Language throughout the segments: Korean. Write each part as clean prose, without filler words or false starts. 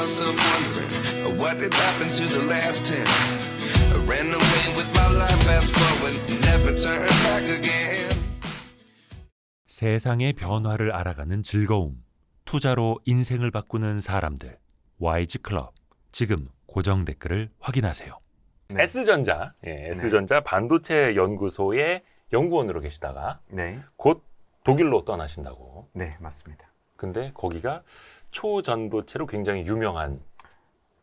myself wondering what did happen to the last 10. I ran away with my life, fast forward, never turn back again. 세상의 변화를 알아가는 즐거움, 투자로 인생을 바꾸는 사람들, YG클럽. 지금 고정 댓글을 확인하세요. 네. S전자, S전자 반도체 연구소의 연구원으로 계시다가 네, 곧 독일로 떠나신다고. 네, 맞습니다. 근데 거기가 초전도체로 굉장히 유명한.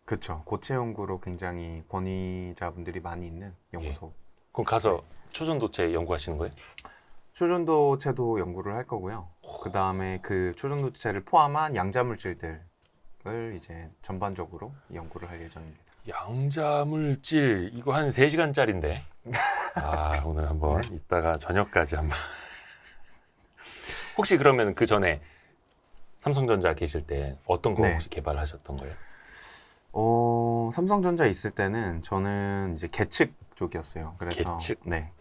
그렇죠. 고체 연구로 굉장히 권위자분들이 많이 있는 연구소. 그럼 가서 초전도체 연구하시는 거예요? 초전도체도 연구를 할 거고요. 그 다음에 그 초전도체를 포함한 양자물질들을 이제 전반적으로 연구를 할 예정입니다. 양자물질 이거 한 3시간짜리인데. 아, 오늘 한번 이따가 저녁까지 한번. 혹시 그러면 그 전에 삼성전자 계실 때 어떤 거 네. 혹시 개발하셨던 거예요? 삼성전자 있을 때는 저는 이제 계측 쪽이었어요. 그래서 계측? 네.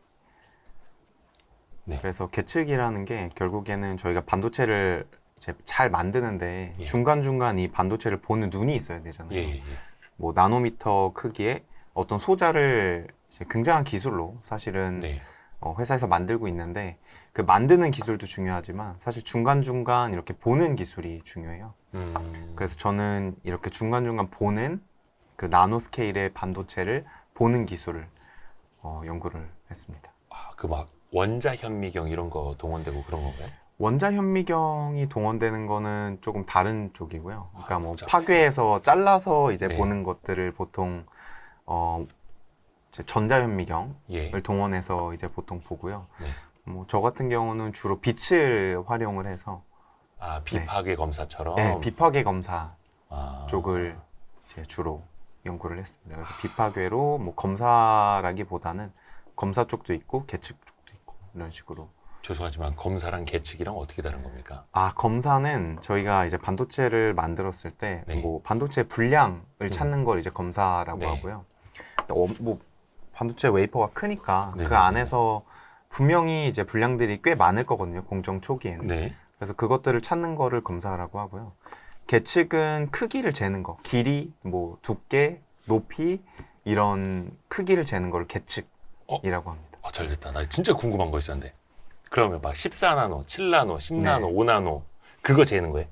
네. 그래서 계측이라는 게 결국에는 저희가 반도체를 이제 잘 만드는데 예. 중간중간 이 반도체를 보는 눈이 있어야 되잖아요. 예. 뭐 나노미터 크기의 어떤 소자를 이제 굉장한 기술로 사실은 네. 회사에서 만들고 있는데 그 만드는 기술도 중요하지만 사실 중간중간 이렇게 보는 기술이 중요해요. 그래서 저는 이렇게 중간중간 보는 그 나노 스케일의 반도체를 보는 기술을 연구를 했습니다. 아, 그 막 원자 현미경 이런 거 동원되고 그런 건가요? 원자 현미경이 동원되는 거는 조금 다른 쪽이고요. 그러니까 뭐 복잡해. 파괴해서 잘라서 이제 네. 보는 것들을 보통 이제 전자 현미경을 예. 동원해서 이제 보통 보고요. 네. 뭐 저 같은 경우는 주로 빛을 활용을 해서 아, 비파괴 검사처럼. 네, 비파괴 검사 아. 쪽을 이제 주로 연구를 했습니다. 그래서 비파괴로 뭐 검사라기보다는 검사 쪽도 있고 계측 쪽도 있고 이런 식으로. 죄송하지만 검사랑 계측이랑 어떻게 다른 겁니까? 검사는 저희가 이제 반도체를 만들었을 때 네. 뭐 반도체 분량을 찾는 걸 이제 검사라고 네. 하고요. 뭐 반도체 웨이퍼가 크니까 네. 그 안에서 분명히 이제 분량들이 꽤 많을 거거든요. 공정 초기에는. 네. 그래서 그것들을 찾는 거를 검사라고 하고요. 계측은 크기를 재는 거, 길이, 뭐 두께, 높이 이런 크기를 재는 거를 계측이라고 합니다. 아, 잘 됐다. 나 진짜 궁금한 거 있었는데. 그러면 막 14나노, 7나노, 10나노, 네. 5나노 그거 재는 거예요?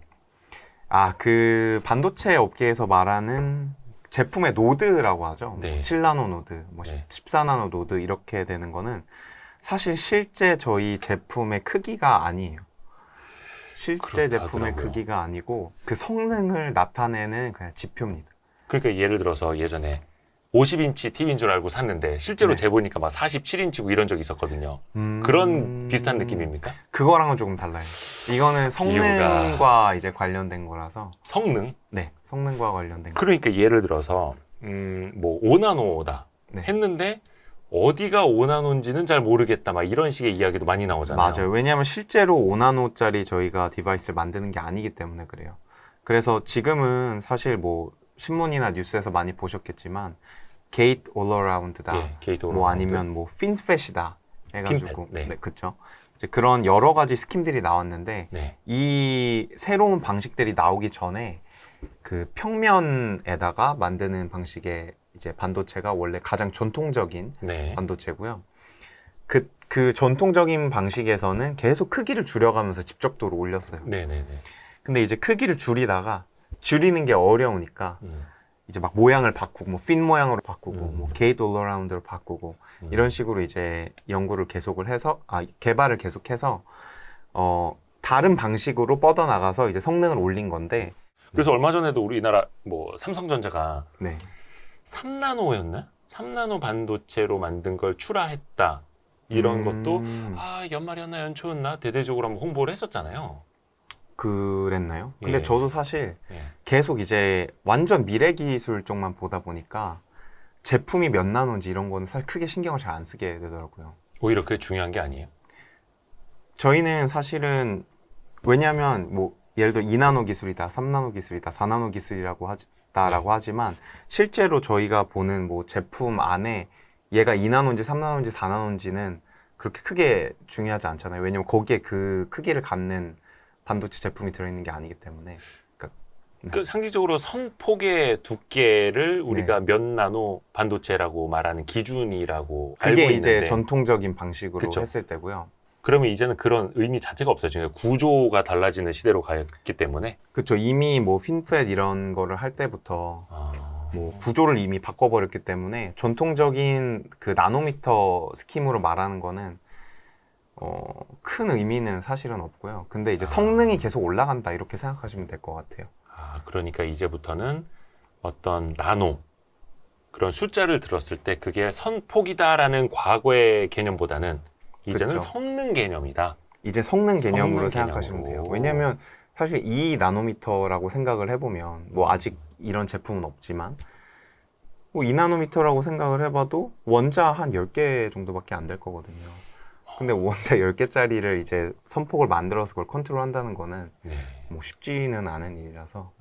그 반도체 업계에서 말하는 제품의 노드라고 하죠. 네. 7나노 노드, 뭐 네. 14나노 노드 이렇게 되는 거는 사실 실제 저희 제품의 크기가 아니에요. 실제 그렇다 제품의 하더라고요. 크기가 아니고 그 성능을 나타내는 그냥 지표입니다. 그러니까 예를 들어서 예전에 50인치 TV인 줄 알고 샀는데 실제로 네. 재보니까 막 47인치고 이런 적이 있었거든요. 그런 비슷한 느낌입니까? 그거랑은 조금 달라요. 이거는 성능과 이제 관련된 거라서. 성능? 네, 성능과 관련된 거. 그러니까 예를 들어서 뭐 5나노다 네. 했는데 어디가 5나노인지는 잘 모르겠다 막 이런 식의 이야기도 많이 나오잖아요. 맞아요. 왜냐하면 실제로 5나노짜리 저희가 디바이스를 만드는 게 아니기 때문에 그래요. 그래서 지금은 사실 뭐 신문이나 뉴스에서 많이 보셨겠지만 게이트 올어라운드다. 예, 게이트 뭐 올어라운드. 아니면 뭐 핀펫이다 해가지고 핀펫, 네. 그렇죠. 이제 그런 여러 가지 스킴들이 나왔는데 네. 이 새로운 방식들이 나오기 전에 그 평면에다가 만드는 방식의 이제 반도체가 원래 가장 전통적인 네. 반도체고요. 그 전통적인 방식에서는 계속 크기를 줄여가면서 집적도를 올렸어요. 네네네. 근데 이제 크기를 줄이는 게 어려우니까 이제 막 모양을 바꾸고 뭐 핀 모양으로 바꾸고 뭐 게이트 올어라운드로 바꾸고 이런 식으로 이제 연구를 계속을 해서 개발을 계속해서 다른 방식으로 뻗어나가서 이제 성능을 올린 건데 그래서 얼마 전에도 우리나라 뭐 삼성전자가 네. 3나노였나? 3나노 반도체로 만든 걸 출하했다. 이런 것도 연말이었나 연초였나 대대적으로 한번 홍보를 했었잖아요. 그랬나요? 근데 예. 저도 사실 예. 계속 이제 완전 미래 기술 쪽만 보다 보니까 제품이 몇 나노인지 이런 거는 사실 크게 신경을 잘 안 쓰게 되더라고요. 오히려 그게 중요한 게 아니에요. 저희는 사실은 왜냐하면 뭐 예를 들어 2나노 기술이다, 3나노 기술이다, 4나노 기술이라고 하지만 실제로 저희가 보는 뭐 제품 안에 얘가 2나노인지 3나노인지 4나노인지는 그렇게 크게 중요하지 않잖아요. 왜냐면 거기에 그 크기를 갖는 반도체 제품이 들어있는 게 아니기 때문에. 그러니까 그 상징적으로 선폭의 두께를 우리가 몇 나노 반도체라고 말하는 기준이라고 알고 그게 있는데 이제 전통적인 방식으로 그쵸. 했을 때고요. 그러면 이제는 그런 의미 자체가 없어지는 거예요. 구조가 달라지는 시대로 갔기 때문에 그렇죠. 이미 뭐 핀팻 이런 거를 할 때부터 뭐 구조를 이미 바꿔버렸기 때문에 전통적인 그 나노미터 스킴으로 말하는 거는 큰 의미는 사실은 없고요. 근데 이제 성능이 계속 올라간다 이렇게 생각하시면 될 것 같아요. 그러니까 이제부터는 어떤 나노 그런 숫자를 들었을 때 그게 선폭이다라는 과거의 개념보다는 이제는 그쵸. 성능 개념이다. 이제 성능 개념으로 성능 생각하시면 개념으로. 돼요. 왜냐하면 사실 2나노미터라고 생각을 해보면 뭐 아직 이런 제품은 없지만 뭐 2나노미터라고 생각을 해봐도 원자 한 10개 정도밖에 안 될 거거든요. 근데 원자 10개짜리를 이제 선폭을 만들어서 그걸 컨트롤 한다는 거는 네. 뭐 쉽지는 않은 일이라서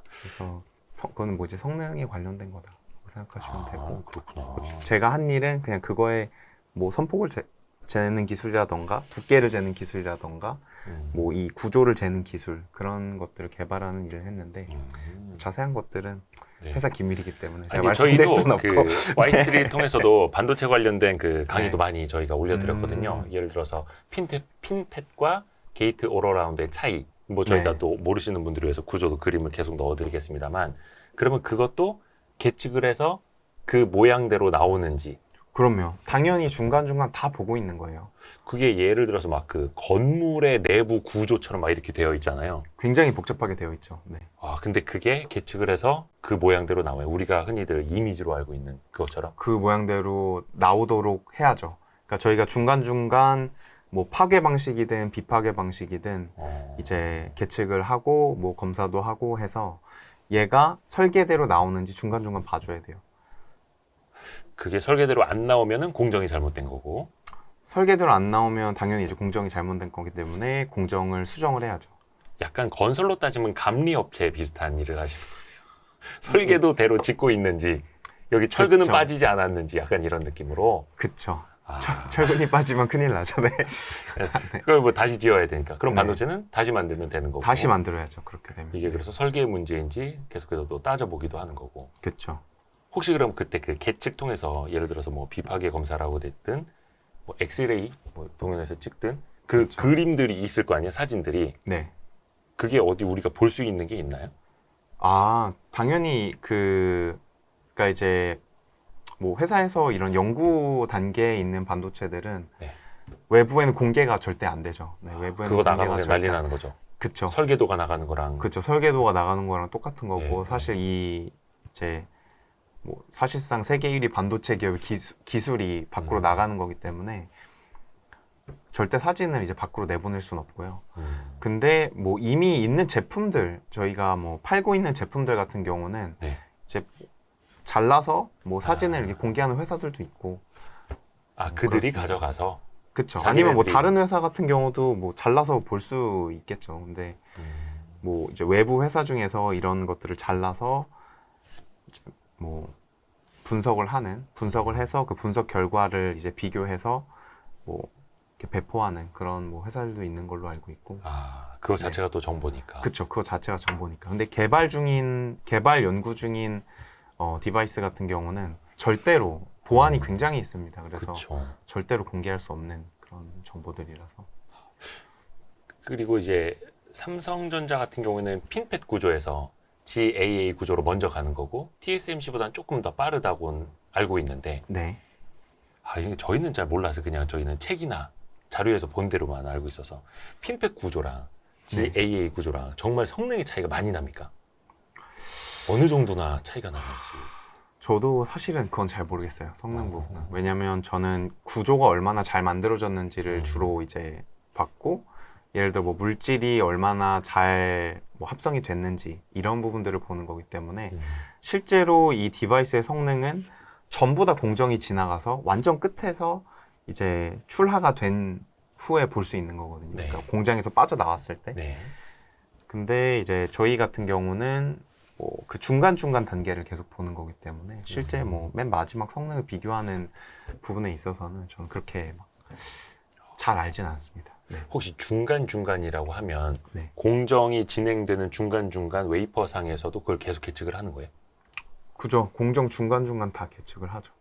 그래서 그거는 뭐 이제 성능에 관련된 거다 생각하시면 되고 그렇구나. 제가 한 일은 그냥 그거에 뭐 선폭을 재는 기술이라던가 두께를 재는 기술이라던가 뭐 이 구조를 재는 기술 그런 것들을 개발하는 일을 했는데 자세한 것들은 네. 회사 기밀이기 때문에 제가 아니, 말씀드릴 저희도 수는 없고 그 와이스트리 통해서도 반도체 관련된 그 강의도 네. 많이 저희가 올려드렸거든요. 예를 들어서 핀팻과 게이트 올어라운드의 차이. 뭐 저희가 네. 또 모르시는 분들을 위해서 구조도 그림을 계속 넣어드리겠습니다만 그러면 그것도 계측을 해서 그 모양대로 나오는지 그럼요. 당연히 중간중간 다 보고 있는 거예요. 그게 예를 들어서 막 그 건물의 내부 구조처럼 막 이렇게 되어 있잖아요. 굉장히 복잡하게 되어 있죠. 네. 근데 그게 계측을 해서 그 모양대로 나와요. 우리가 흔히들 이미지로 알고 있는 그것처럼. 그 모양대로 나오도록 해야죠. 그러니까 저희가 중간중간 뭐 파괴 방식이든 비파괴 방식이든 이제 계측을 하고 뭐 검사도 하고 해서 얘가 설계대로 나오는지 중간중간 봐줘야 돼요. 그게 설계대로 안 나오면은 공정이 잘못된 거고. 설계대로 안 나오면 당연히 이제 공정이 잘못된 거기 때문에 공정을 수정을 해야죠. 약간 건설로 따지면 감리업체 비슷한 일을 하시는 거예요. 설계도대로 짓고 있는지 여기 철근은 그쵸. 빠지지 않았는지 약간 이런 느낌으로. 그쵸. 철근이 빠지면 큰일 나죠. 네. 그걸 뭐 다시 지어야 되니까. 그럼 네. 반도체는 다시 만들면 되는 거고. 다시 만들어야죠. 그렇게 되면. 이게 그래서 설계 문제인지 계속해서 또 따져보기도 하는 거고. 그쵸. 혹시 그럼 그때 그 계측 통해서 예를 들어서 뭐 비파괴 검사라고 됐든 뭐 엑스레이 뭐 동영상에서 찍든 그 그렇죠. 그림들이 있을 거 아니야 사진들이. 네. 그게 어디 우리가 볼 수 있는 게 있나요? 당연히 그러니까 이제 뭐 회사에서 이런 연구 단계에 있는 반도체들은 네. 외부에는 공개가 절대 안 되죠. 네, 외부에는 그거 공개가 나가면 절대 난리 안- 나는 거죠. 그쵸. 설계도가 나가는 거랑. 그쵸. 설계도가 나가는 거랑 똑같은 거고 네. 사실 이 이제 뭐 사실상 세계 1위 반도체 기업의 기술이 밖으로 나가는 거기 때문에 절대 사진을 이제 밖으로 내보낼 수는 없고요. 근데 뭐 이미 있는 제품들 저희가 뭐 팔고 있는 제품들 같은 경우는 네. 이제 잘라서 뭐 사진을 이렇게 공개하는 회사들도 있고 그들이 그렇습니다. 가져가서. 그쵸. 자기네들이- 아니면 뭐 다른 회사 같은 경우도 뭐 잘라서 볼 수 있겠죠. 근데 뭐 이제 외부 회사 중에서 이런 것들을 잘라서 이제 뭐 분석을 해서 그 분석 결과를 이제 비교해서 뭐 이렇게 배포하는 그런 뭐 회사들도 있는 걸로 알고 있고. 그거 자체가 또 정보니까. 그쵸. 그거 자체가 정보니까. 근데 개발 연구 중인 디바이스 같은 경우는 절대로 보안이 굉장히 있습니다. 그래서 그쵸. 절대로 공개할 수 없는 그런 정보들이라서. 그리고 이제 삼성전자 같은 경우에는 핀팻 구조에서 GAA 구조로 먼저 가는 거고 TSMC보다는 조금 더 빠르다고 알고 있는데 네. 이게 저희는 잘 몰라서 그냥 저희는 책이나 자료에서 본 대로만 알고 있어서 핀팻 구조랑 GAA 구조랑 정말 성능의 차이가 많이 납니까? 어느 정도나 차이가 나는지. 저도 사실은 그건 잘 모르겠어요. 성능 부분은. 왜냐면 저는 구조가 얼마나 잘 만들어졌는지를 주로 이제 봤고 예를 들어 뭐 물질이 얼마나 잘 뭐 합성이 됐는지 이런 부분들을 보는 거기 때문에 실제로 이 디바이스의 성능은 전부 다 공정이 지나가서 완전 끝에서 이제 출하가 된 후에 볼 수 있는 거거든요. 네. 그러니까 공장에서 빠져나왔을 때. 네. 근데 이제 저희 같은 경우는 뭐 그 중간중간 단계를 계속 보는 거기 때문에 실제 뭐 맨 마지막 성능을 비교하는 부분에 있어서는 저는 그렇게 막 잘 알진 않습니다. 네. 혹시 중간중간이라고 하면 네. 공정이 진행되는 중간중간 웨이퍼 상에서도 그걸 계속 계측을 하는 거예요? 그죠. 공정 중간중간 다 계측을 하죠.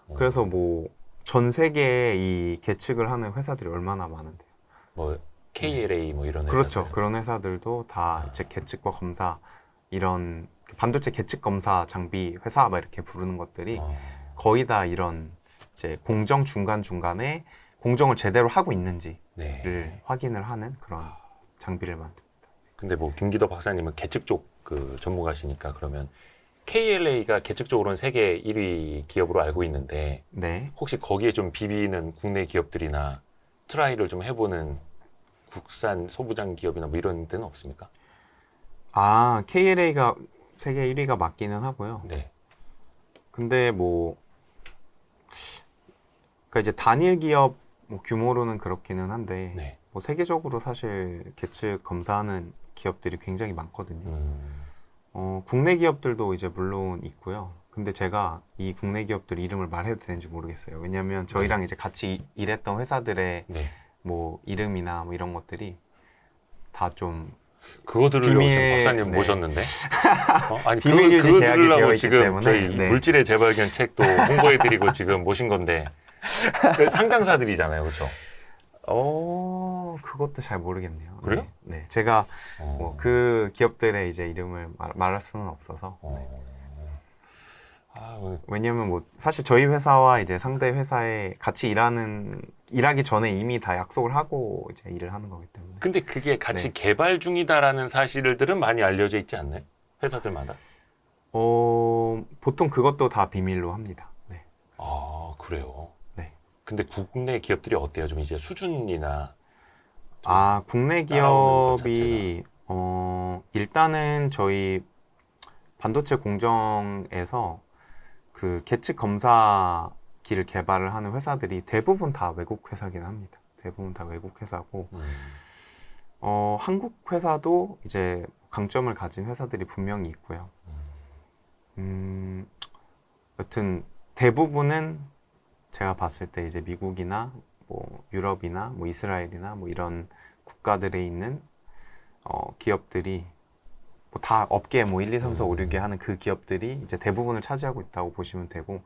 어. 그래서 뭐 전 세계에 이 계측을 하는 회사들이 얼마나 많은데요. 뭐 KLA 뭐 이런 그렇죠. 회사들. 그런 회사들도 다 이제 계측과 검사 이런 반도체 계측 검사 장비 회사 막 이렇게 부르는 것들이 어. 거의 다 이런 이제 공정 중간중간에 공정을 제대로 하고 있는지를 네. 확인을 하는 그런 장비를 만듭니다. 근데 뭐 김기덕 박사님은 계측 쪽 그 전문가시니까 그러면 KLA가 계측 쪽으로는 세계 1위 기업으로 알고 있는데 네. 혹시 거기에 좀 비비는 국내 기업들이나 트라이를 좀 해보는 국산 소부장 기업이나 뭐 이런 데는 없습니까? 아, KLA가 세계 1위가 맞기는 하고요. 네. 근데 뭐 그러니까 이제 단일 기업 뭐 규모로는 그렇기는 한데 네. 뭐 세계적으로 사실 계측 검사하는 기업들이 굉장히 많거든요. 국내 기업들도 이제 물론 있고요. 근데 제가 이 국내 기업들 이름을 말해도 되는지 모르겠어요. 왜냐하면 저희랑 이제 같이 일했던 회사들의 네. 뭐 이름이나 뭐 이런 것들이 다 좀 그거 들으려고 비밀- 지금 박사님 네. 모셨는데. 아니 비밀 유지 그거 계약이 들으려고 되어 있기 지금 때문에, 저희 네. 물질의 재발견 책도 홍보해드리고 지금 모신 건데 그 상장사들이잖아요, 그렇죠? 그것도 잘 모르겠네요. 그래요? 네. 제가 어. 뭐 그 기업들의 이제 이름을 말할 수는 없어서. 아, 왜냐면 뭐 사실 저희 회사와 이제 상대 회사에 같이 일하기 전에 이미 다 약속을 하고 이제 일을 하는 거기 때문에. 근데 그게 같이 네. 개발 중이다라는 사실들은 많이 알려져 있지 않나요? 회사들마다? 보통 그것도 다 비밀로 합니다. 네. 아, 그래요? 네. 근데 국내 기업들이 어때요? 좀 이제 수준이나 국내 따라오는 것 기업이 일단은 저희 반도체 공정에서 그 계측 검사기를 개발을 하는 회사들이 대부분 다 외국 회사긴 합니다. 대부분 다 외국 회사고 한국 회사도 이제 강점을 가진 회사들이 분명히 있고요. 여튼 대부분은 제가 봤을 때 이제 미국이나 뭐 유럽이나 뭐 이스라엘이나 뭐 이런 국가들에 있는 기업들이 뭐 다 업계 뭐 1, 2, 3, 4, 5, 6개 하는 그 기업들이 이제 대부분을 차지하고 있다고 보시면 되고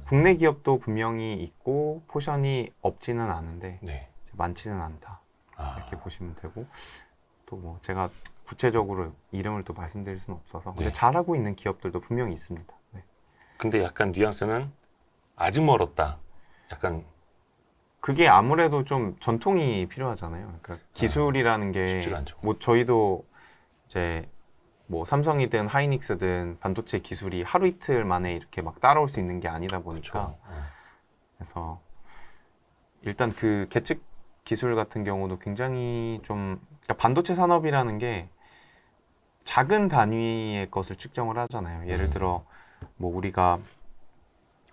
국내 기업도 분명히 있고 포션이 없지는 않은데 네. 이제 많지는 않다 아, 이렇게 보시면 되고 또 뭐 제가 구체적으로 이름을 또 말씀드릴 수는 없어서 근데 네. 잘하고 있는 기업들도 분명히 있습니다. 네. 근데 약간 뉘앙스는 아직 멀었다. 약간 그게 아무래도 좀 전통이 필요하잖아요. 그러니까 기술이라는 게 쉽지가 않죠. 뭐 저희도 이제 뭐 삼성이든 하이닉스든 반도체 기술이 하루 이틀 만에 이렇게 막 따라올 수 있는 게 아니다 보니까 그렇죠. 그래서 일단 그 계측 기술 같은 경우도 굉장히 좀 그러니까 반도체 산업이라는 게 작은 단위의 것을 측정을 하잖아요. 예를 들어 뭐 우리가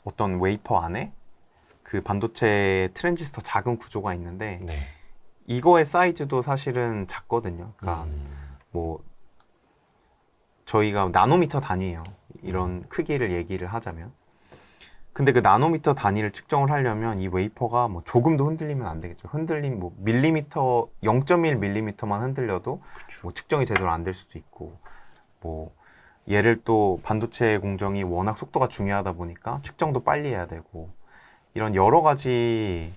어떤 웨이퍼 안에 그 반도체 트랜지스터 작은 구조가 있는데 네. 이거의 사이즈도 사실은 작거든요. 그러니까 뭐 저희가 나노미터 단위예요. 이런 크기를 얘기를 하자면. 근데 그 나노미터 단위를 측정을 하려면 이 웨이퍼가 뭐 조금도 흔들리면 안 되겠죠. 흔들림 뭐 밀리미터 0.1 밀리미터만 흔들려도 뭐 측정이 제대로 안 될 수도 있고 뭐 얘를 또 반도체 공정이 워낙 속도가 중요하다 보니까 측정도 빨리 해야 되고 이런 여러 가지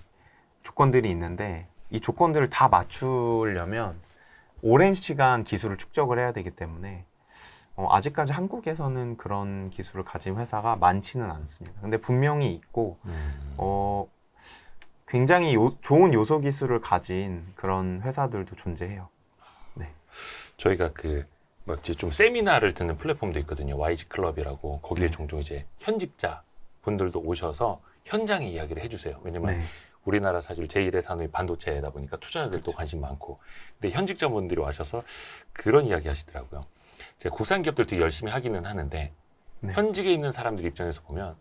조건들이 있는데 이 조건들을 다 맞추려면 오랜 시간 기술을 축적을 해야 되기 때문에 아직까지 한국에서는 그런 기술을 가진 회사가 많지는 않습니다. 근데 분명히 있고 굉장히 좋은 요소 기술을 가진 그런 회사들도 존재해요. 네. 저희가 그 뭐지 좀 세미나를 듣는 플랫폼도 있거든요. YG 클럽이라고 거기에 종종 이제 현직자 분들도 오셔서 현장의 이야기를 해주세요. 왜냐면 네. 우리나라 사실 제1의 산업이 반도체다 보니까 투자자들도 관심 많고 근데 현직자분들이 와셔서 그런 이야기 하시더라고요. 제가 국산 기업들 되게 열심히 하기는 하는데 네. 현직에 있는 사람들 입장에서 보면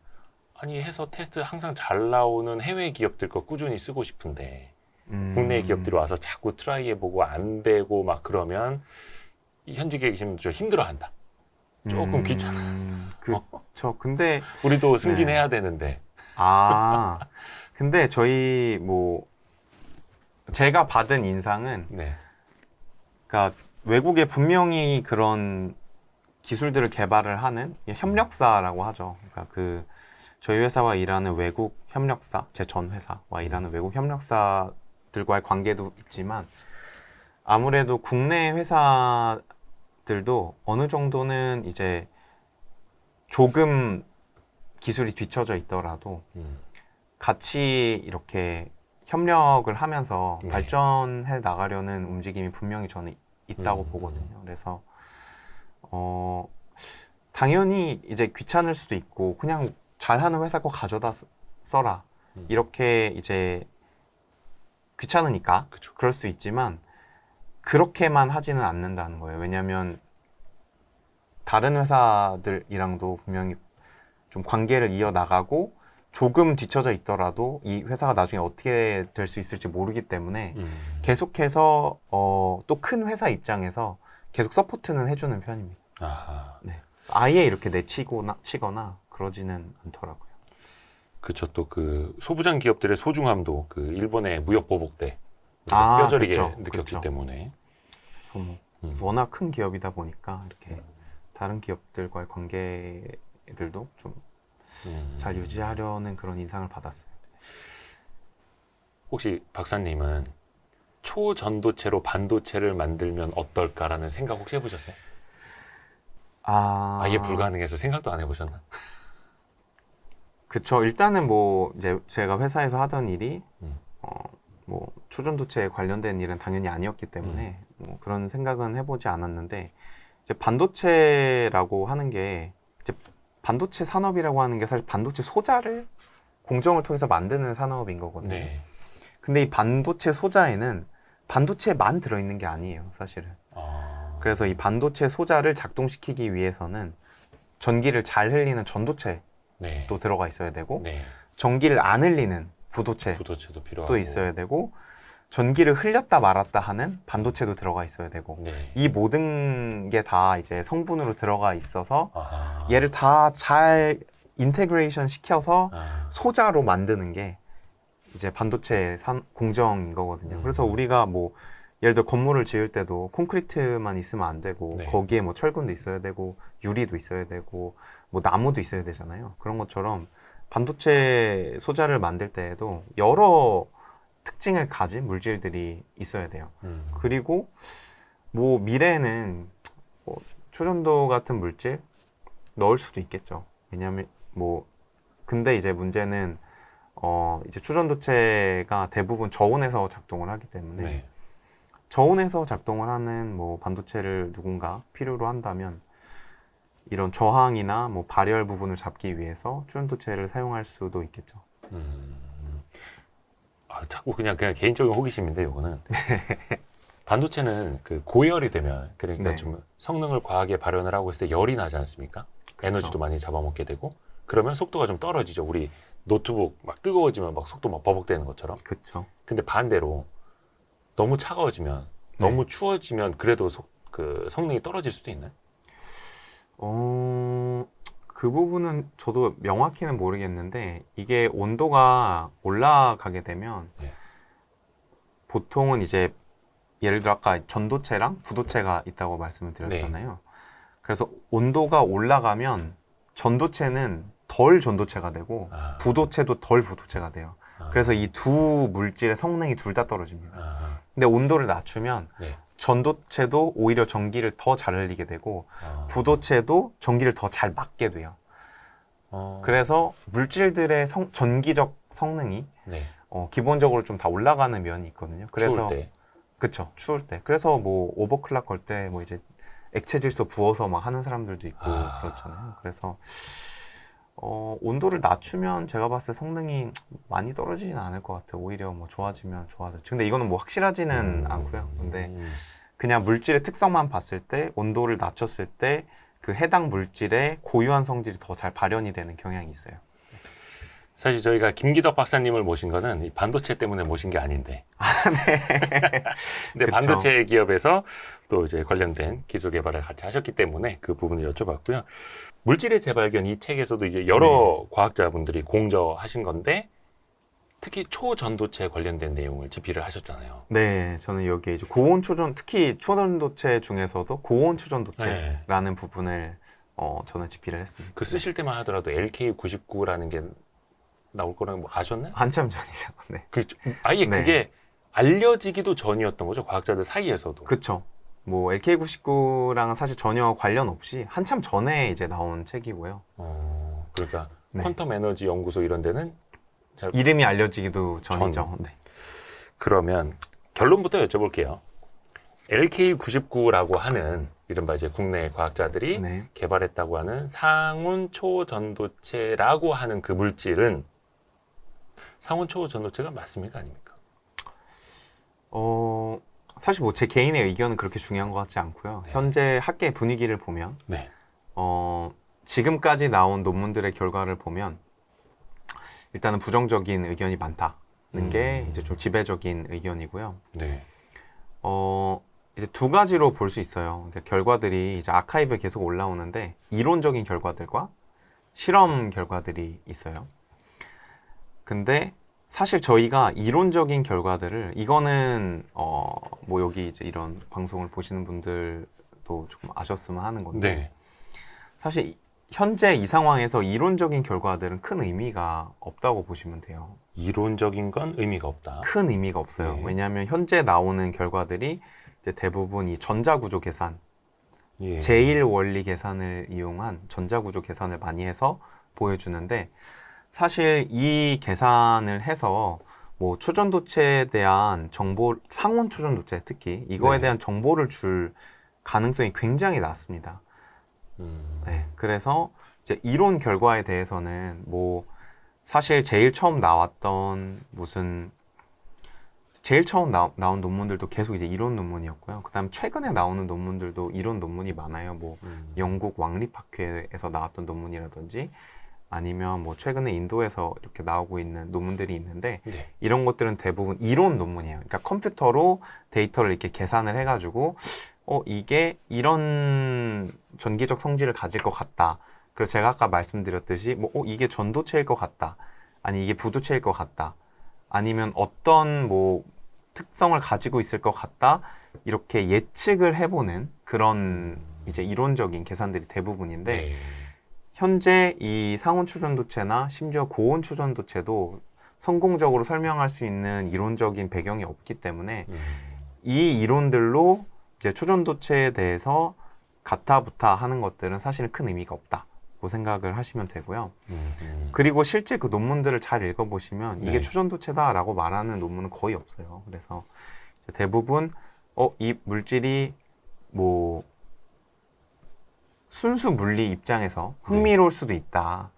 아니 해서 테스트 항상 잘 나오는 해외 기업들 거 꾸준히 쓰고 싶은데 국내 기업들이 와서 자꾸 트라이 해보고 안 되고 막 그러면 이 현직에 계시면 좀 힘들어한다. 조금 귀찮아. 그렇죠. 근데 우리도 승진해야 되는데. 근데 저희 뭐 제가 받은 인상은 네. 그러니까 외국에 분명히 그런 기술들을 개발을 하는 협력사라고 하죠. 그러니까 그 저희 회사와 일하는 외국 협력사, 제 전 회사와 일하는 외국 협력사들과의 관계도 있지만 아무래도 국내 회사들도 어느 정도는 이제 조금 기술이 뒤처져 있더라도 같이 이렇게 협력을 하면서 네. 발전해 나가려는 움직임이 분명히 저는 있다고 보거든요. 그래서 당연히 이제 귀찮을 수도 있고 그냥 잘하는 회사 거 가져다 써라 이렇게 이제 귀찮으니까 그쵸. 그럴 수 있지만 그렇게만 하지는 않는다는 거예요. 왜냐하면 다른 회사들이랑도 분명히 좀 관계를 이어나가고 조금 뒤쳐져 있더라도 이 회사가 나중에 어떻게 될 수 있을지 모르기 때문에 계속해서 또 큰 회사 입장에서 계속 서포트는 해주는 편입니다. 아하. 네. 아예 이렇게 치거나 그러지는 않더라고요. 그렇죠. 또 그 소부장 기업들의 소중함도 그 일본의 무역 보복 때 뼈저리게 그쵸, 느꼈기 그쵸. 때문에. 그래서 뭐 워낙 큰 기업이다 보니까 이렇게 다른 기업들과의 관계들도 좀 잘 유지하려는 그런 인상을 받았어요. 혹시 박사님은 초전도체로 반도체를 만들면 어떨까라는 생각 혹시 해보셨어요? 아예 불가능해서 생각도 안 해보셨나? 그쵸. 일단은 뭐 이제 제가 회사에서 하던 일이 뭐 초전도체에 관련된 일은 당연히 아니었기 때문에 뭐 그런 생각은 해보지 않았는데 이제 반도체라고 하는 게 이제 반도체 산업이라고 하는 게 사실 반도체 소자를 공정을 통해서 만드는 산업인 거거든요. 네. 근데 이 반도체 소자에는 반도체만 들어있는 게 아니에요, 사실은. 그래서 이 반도체 소자를 작동시키기 위해서는 전기를 잘 흘리는 전도체도 네. 들어가 있어야 되고 네. 전기를 안 흘리는 부도체도 부도체도 필요하고. 있어야 되고 전기를 흘렸다 말았다 하는 반도체도 들어가 있어야 되고 네. 이 모든 게 다 이제 성분으로 들어가 있어서 아하. 얘를 다 잘 인테그레이션 시켜서 아. 소자로 만드는 게 이제 반도체 공정인 거거든요. 그래서 우리가 뭐 예를 들어 건물을 지을 때도 콘크리트만 있으면 안 되고 네. 거기에 뭐 철근도 있어야 되고 유리도 있어야 되고 뭐 나무도 있어야 되잖아요. 그런 것처럼 반도체 소자를 만들 때에도 여러 특징을 가진 물질들이 있어야 돼요. 그리고 뭐 미래에는 뭐 초전도 같은 물질 넣을 수도 있겠죠. 왜냐하면 뭐 근데 이제 문제는 이제 초전도체가 대부분 저온에서 작동을 하기 때문에 네. 저온에서 작동을 하는 뭐 반도체를 누군가 필요로 한다면 이런 저항이나 뭐 발열 부분을 잡기 위해서 초전도체를 사용할 수도 있겠죠. 자꾸 그냥 개인적인 호기심인데 이거는 반도체는 그 고열이 되면 그러니까 네. 좀 성능을 과하게 발현을 하고 있을 때 열이 나지 않습니까? 에너지도 많이 잡아먹게 되고 그러면 속도가 좀 떨어지죠. 우리 노트북 막 뜨거워지면 막 속도 막 버벅대는 것처럼. 그렇죠. 근데 반대로 너무 차가워지면 너무 추워지면 그래도 그 성능이 떨어질 수도 있나요? 그 부분은 저도 명확히는 모르겠는데 이게 온도가 올라가게 되면 네. 보통은 이제 예를 들어 아까 전도체랑 부도체가 있다고 말씀을 드렸잖아요. 그래서 온도가 올라가면 전도체는 덜 전도체가 되고 부도체도 덜 부도체가 돼요. 그래서 이 두 물질의 성능이 둘 다 떨어집니다. 근데 온도를 낮추면 네. 전도체도 오히려 전기를 더 잘 흘리게 되고 부도체도 전기를 더 잘 막게 돼요. 그래서 물질들의 전기적 성능이 네. 기본적으로 좀 다 올라가는 면이 있거든요. 그래서 추울 때. 그쵸, 추울 때. 그래서 뭐 오버클락 걸 때 뭐 이제 액체 질소 부어서 막 하는 사람들도 있고 그렇잖아요. 그래서 온도를 낮추면 제가 봤을 때 성능이 많이 떨어지진 않을 것 같아요. 오히려 뭐 좋아지면 좋아졌죠. 근데 이거는 뭐 확실하지는 않고요. 근데 그냥 물질의 특성만 봤을 때 온도를 낮췄을 때 그 해당 물질의 고유한 성질이 더 잘 발현이 되는 경향이 있어요. 사실 저희가 김기덕 박사님을 모신 거는 이 반도체 때문에 모신 게 아닌데. 근데 그쵸. 반도체 기업에서 또 이제 관련된 기술 개발을 같이 하셨기 때문에 그 부분을 여쭤봤고요. 물질의 재발견 이 책에서도 이제 여러 과학자분들이 공저하신 건데 특히 초전도체 관련된 내용을 집필을 하셨잖아요. 네, 저는 여기에 이제 고온 초전, 특히 초전도체 중에서도 고온 초전도체라는 부분을 저는 집필을 했습니다. 그 쓰실 때만 하더라도 LK99라는 게 나올 거라는 뭐 아셨나요? 한참 전이죠. 네. 아예 네. 그게 알려지기도 전이었던 거죠. 과학자들 사이에서도. 그쵸. 뭐 LK99랑은 사실 전혀 관련 없이 한참 전에 이제 나온 책이고요. 그러니까 네. 퀀텀 에너지 연구소 이런 데는 이름이 알려지기도 전이죠. 네. 그러면 결론부터 여쭤볼게요. LK99라고 하는 이른바 이제 국내 과학자들이 네. 개발했다고 하는 상온 초전도체라고 하는 그 물질은 상온 초전도체가 맞습니까? 아닙니까? 사실 뭐 제 개인의 의견은 그렇게 중요한 것 같지 않고요. 네. 현재 학계 분위기를 보면 네. 지금까지 나온 논문들의 결과를 보면 일단은 부정적인 의견이 많다는 게 이제 좀 지배적인 의견이고요. 네. 이제 두 가지로 볼 수 있어요. 그러니까 결과들이 이제 아카이브에 계속 올라오는데 이론적인 결과들과 실험 결과들이 있어요. 근데 사실 저희가 이론적인 결과들을 이거는 뭐 여기 이제 이런 방송을 보시는 분들도 조금 아셨으면 하는 건데 네. 사실 현재 이 상황에서 이론적인 결과들은 큰 의미가 없다고 보시면 돼요. 이론적인 건 의미가 없다. 큰 의미가 없어요. 네. 왜냐하면 현재 나오는 결과들이 이제 대부분 이 전자구조 계산, 예. 제1원리 계산을 이용한 전자구조 계산을 많이 해서 보여주는데 사실 이 계산을 해서 뭐 초전도체에 대한 정보, 상온 초전도체 특히 이거에 네. 대한 정보를 줄 가능성이 굉장히 낮습니다. 네, 그래서 이제 이론 결과에 대해서는 뭐 사실 제일 처음 나왔던 제일 처음 나온 논문들도 계속 이제 이론 논문이었고요. 그다음 최근에 나오는 논문들도 이론 논문이 많아요. 뭐 영국 왕립학회에서 나왔던 논문이라든지 아니면 뭐 최근에 인도에서 이렇게 나오고 있는 논문들이 있는데 네. 이런 것들은 대부분 이론 논문이에요. 그러니까 컴퓨터로 데이터를 이렇게 계산을 해가지고 이게 이런 전기적 성질을 가질 것 같다. 그래서 제가 아까 말씀드렸듯이 뭐 이게 전도체일 것 같다. 아니 이게 부도체일 것 같다. 아니면 어떤 뭐 특성을 가지고 있을 것 같다. 이렇게 예측을 해보는 그런 이제 이론적인 계산들이 대부분인데 네. 현재 이 상온 초전도체나 심지어 고온 초전도체도 성공적으로 설명할 수 있는 이론적인 배경이 없기 때문에 이 이론들로 이제 초전도체에 대해서 가타부타 하는 것들은 사실은 큰 의미가 없다고 생각을 하시면 되고요. 그리고 실제 그 논문들을 잘 읽어보시면 이게 네. 초전도체다라고 말하는 논문은 거의 없어요. 그래서 대부분 이 물질이 뭐 순수 물리 입장에서 흥미로울 수도 있다.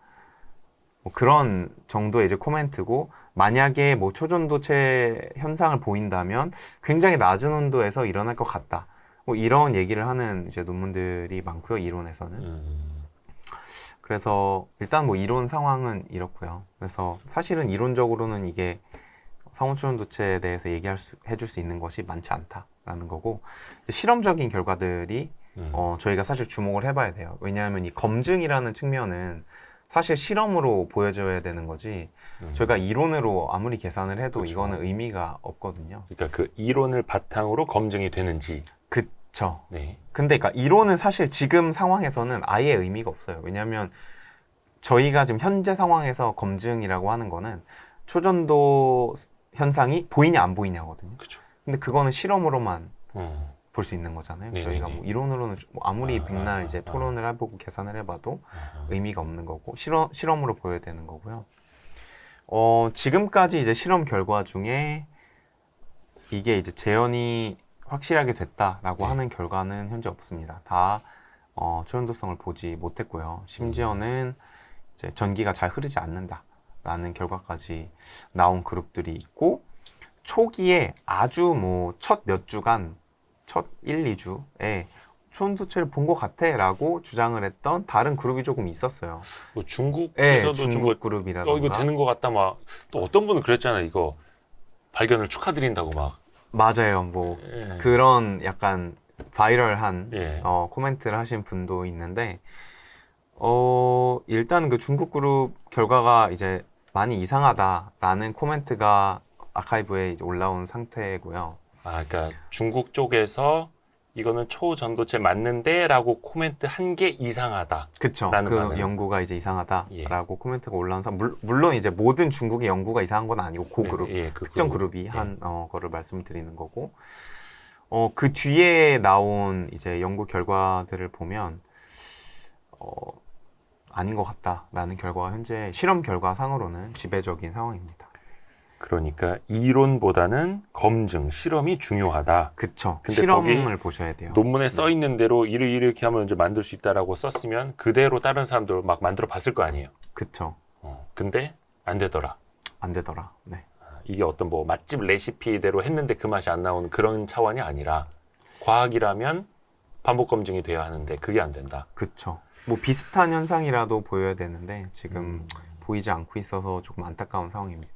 뭐 그런 정도의 이제 코멘트고 만약에 뭐 초전도체 현상을 보인다면 굉장히 낮은 온도에서 일어날 것 같다. 뭐 이런 얘기를 하는 이제 논문들이 많고요. 이론에서는. 그래서 일단 뭐 이론 상황은 이렇고요. 그래서 사실은 이론적으로는 이게 상온 초전도체에 대해서 해줄 수 있는 것이 많지 않다라는 거고 실험적인 결과들이 저희가 사실 주목을 해봐야 돼요. 왜냐하면 이 검증이라는 측면은 사실 실험으로 보여줘야 되는 거지 저희가 이론으로 아무리 계산을 해도 그렇죠. 이거는 의미가 없거든요. 그러니까 그 이론을 바탕으로 검증이 되는지. 그쵸. 네. 근데 그러니까 이론은 사실 지금 상황에서는 아예 의미가 없어요. 왜냐하면 저희가 지금 현재 상황에서 검증이라고 하는 거는 초전도 현상이 보이냐 안 보이냐거든요. 그렇죠. 근데 그거는 실험으로만 볼 수 있는 거잖아요. 네네네. 저희가 뭐 이론으로는 뭐 아무리 백날 이제 아. 토론을 해보고 계산을 해봐도 의미가 없는 거고 실험으로 보여야 되는 거고요. 지금까지 이제 실험 결과 중에 이게 이제 재현이 확실하게 됐다라고 네. 하는 결과는 현재 없습니다. 다 초전도성을 보지 못했고요. 심지어는 이제 전기가 잘 흐르지 않는다라는 결과까지 나온 그룹들이 있고 초기에 아주 뭐 첫 몇 주간 첫 1, 2주에 초전도체를 본 것 같아라고 주장을 했던 다른 그룹이 조금 있었어요. 뭐 중국에서도 중국 그룹이라던가. 이거 되는 것 같다 막 또 어떤 분은 그랬잖아요. 이거 발견을 축하드린다고 막. 맞아요. 뭐 예. 그런 약간 바이럴한 예. 코멘트를 하신 분도 있는데 일단 그 중국 그룹 결과가 이제 많이 이상하다라는 코멘트가 아카이브에 이제 올라온 상태고요. 아, 그러니까 중국 쪽에서 이거는 초전도체 맞는데라고 코멘트 한 게 이상하다. 그쵸. 라는 그 말은. 연구가 이제 이상하다라고 예. 코멘트가 올라와서 물론 이제 모든 중국의 연구가 이상한 건 아니고 그 네, 그룹 예, 그 특정 그룹. 그룹이 예. 한 거를 말씀드리는 거고 그 뒤에 나온 이제 연구 결과들을 보면 아닌 것 같다라는 결과가 현재 실험 결과 상으로는 지배적인 상황입니다. 그러니까 이론보다는 검증, 실험이 중요하다. 그쵸. 근데 실험을 거기 보셔야 돼요. 논문에 써 있는 대로 이렇게 하면 이제 만들 수 있다라고 썼으면 그대로 다른 사람들 막 만들어 봤을 거 아니에요. 그쵸. 근데 안 되더라. 안 되더라. 네. 이게 어떤 뭐 맛집 레시피대로 했는데 그 맛이 안 나오는 그런 차원이 아니라 과학이라면 반복 검증이 돼야 하는데 그게 안 된다. 그쵸. 뭐 비슷한 현상이라도 보여야 되는데 지금 보이지 않고 있어서 조금 안타까운 상황입니다.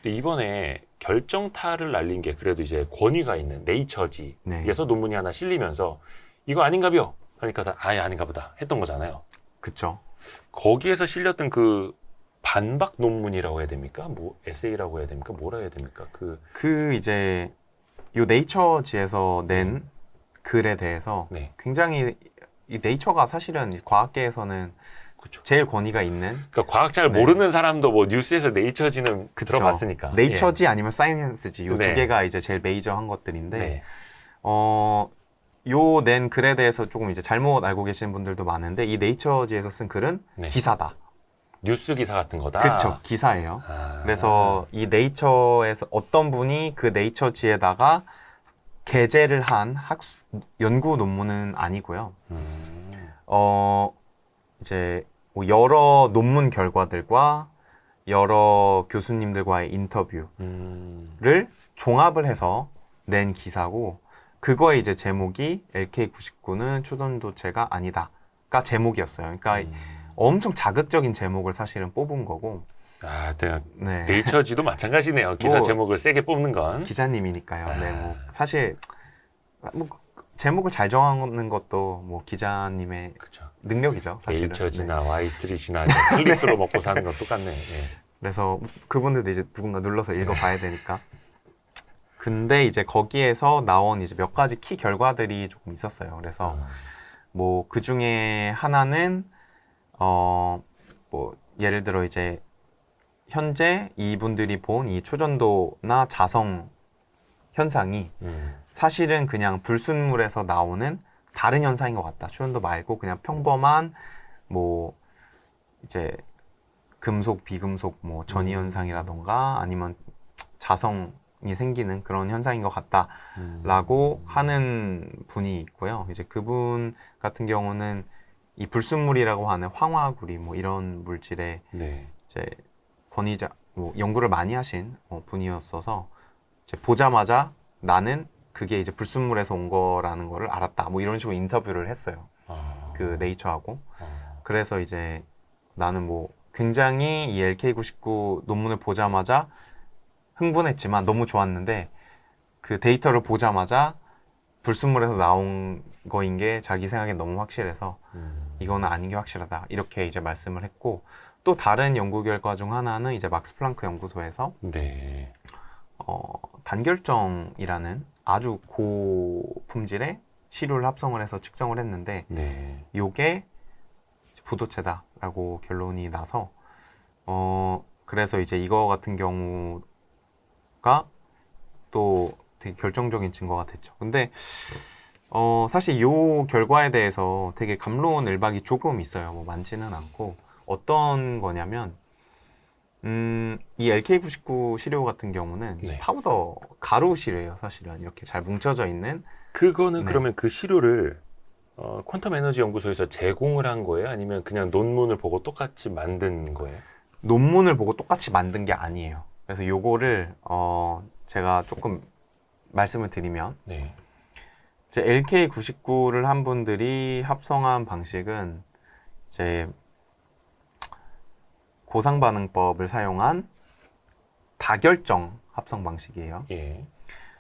근데 이번에 결정타를 날린 게 그래도 이제 권위가 있는 네이처지에서 네. 논문이 하나 실리면서 이거 아닌가벼 하니까 다 아예 아닌가 보다 했던 거잖아요. 그쵸. 거기에서 실렸던 그 반박 논문이라고 해야 됩니까? 뭐 에세이라고 해야 됩니까? 뭐라 해야 됩니까? 그 이제 요 네이처지에서 낸 글에 대해서 네. 굉장히 이 네이처가 사실은 과학계에서는 그렇죠. 제일 권위가 있는 그러니까 과학 잘 네. 모르는 사람도 뭐 뉴스에서 네이처지는 그쵸. 들어봤으니까. 네이처지 아니면 사이언스지 요 두 네. 개가 이제 제일 메이저한 것들인데 네. 요 낸 글에 대해서 조금 이제 잘못 알고 계시는 분들도 많은데 이 네이처지에서 쓴 글은 네. 기사다. 뉴스 기사 같은 거다. 그쵸. 기사예요. 아. 그래서 이 네이처에서 어떤 분이 그 네이처지에다가 게재를 한 연구 논문은 아니고요. 이제 뭐 여러 논문 결과들과 여러 교수님들과의 인터뷰를 종합을 해서 낸 기사고 그거의 이제 제목이 LK99는 초전도체가 아니다가 제목이었어요. 그러니까 엄청 자극적인 제목을 사실은 뽑은 거고 아, 네. 네이처지도 마찬가지네요. 기사 뭐, 제목을 세게 뽑는 건. 기자님이니까요. 네, 뭐 아. 사실 뭐 제목을 잘 정하는 것도 뭐 기자님의 그렇죠. 능력이죠, 사실은. 네. 네이처지나 와이스트리트나 클릭수로 먹고 사는 건 똑같네. 예. 그래서 그분들도 이제 누군가 눌러서 읽어봐야 되니까. 근데 이제 거기에서 나온 이제 몇 가지 키 결과들이 조금 있었어요. 그래서 뭐 그 중에 하나는 뭐 예를 들어 이제 현재 이분들이 본 이 초전도나 자성 현상이 사실은 그냥 불순물에서 나오는 다른 현상인 것 같다. 초전도 말고 그냥 평범한 뭐 이제 금속, 비금속 뭐 전이 현상이라던가 아니면 자성이 생기는 그런 현상인 것 같다라고 하는 분이 있고요. 이제 그분 같은 경우는 이 불순물이라고 하는 황화구리 뭐 이런 물질에 네. 이제 권위자 뭐 연구를 많이 하신 분이었어서 이제 보자마자 나는 그게 이제 불순물에서 온 거라는 거를 알았다. 뭐 이런 식으로 인터뷰를 했어요. 그 네이처하고. 그래서 이제 나는 뭐 굉장히 이 LK99 논문을 보자마자 흥분했지만 너무 좋았는데 그 데이터를 보자마자 불순물에서 나온 거인 게 자기 생각엔 너무 확실해서 이거는 아닌 게 확실하다. 이렇게 이제 말씀을 했고 또 다른 연구 결과 중 하나는 이제 막스 플랑크 연구소에서 네. 단결정이라는 아주 고품질의 시료를 합성을 해서 측정을 했는데 네. 요게 부도체다라고 결론이 나서 그래서 이제 이거 같은 경우가 또 되게 결정적인 증거가 됐죠. 근데 사실 요 결과에 대해서 되게 갑론을박이 조금 있어요. 뭐 많지는 않고 어떤 거냐면 이 LK99 시료 같은 경우는 네. 파우더 가루 시료예요. 사실은 이렇게 잘 뭉쳐져 있는. 그거는 네. 그러면 그 시료를 퀀텀 에너지 연구소에서 제공을 한 거예요? 아니면 그냥 논문을 보고 똑같이 만든 거예요? 논문을 보고 똑같이 만든 게 아니에요. 그래서 요거를 제가 조금 말씀을 드리면 네. 이제 LK99를 한 분들이 합성한 방식은 이제 고상반응법을 사용한 다결정 합성 방식이에요. 예.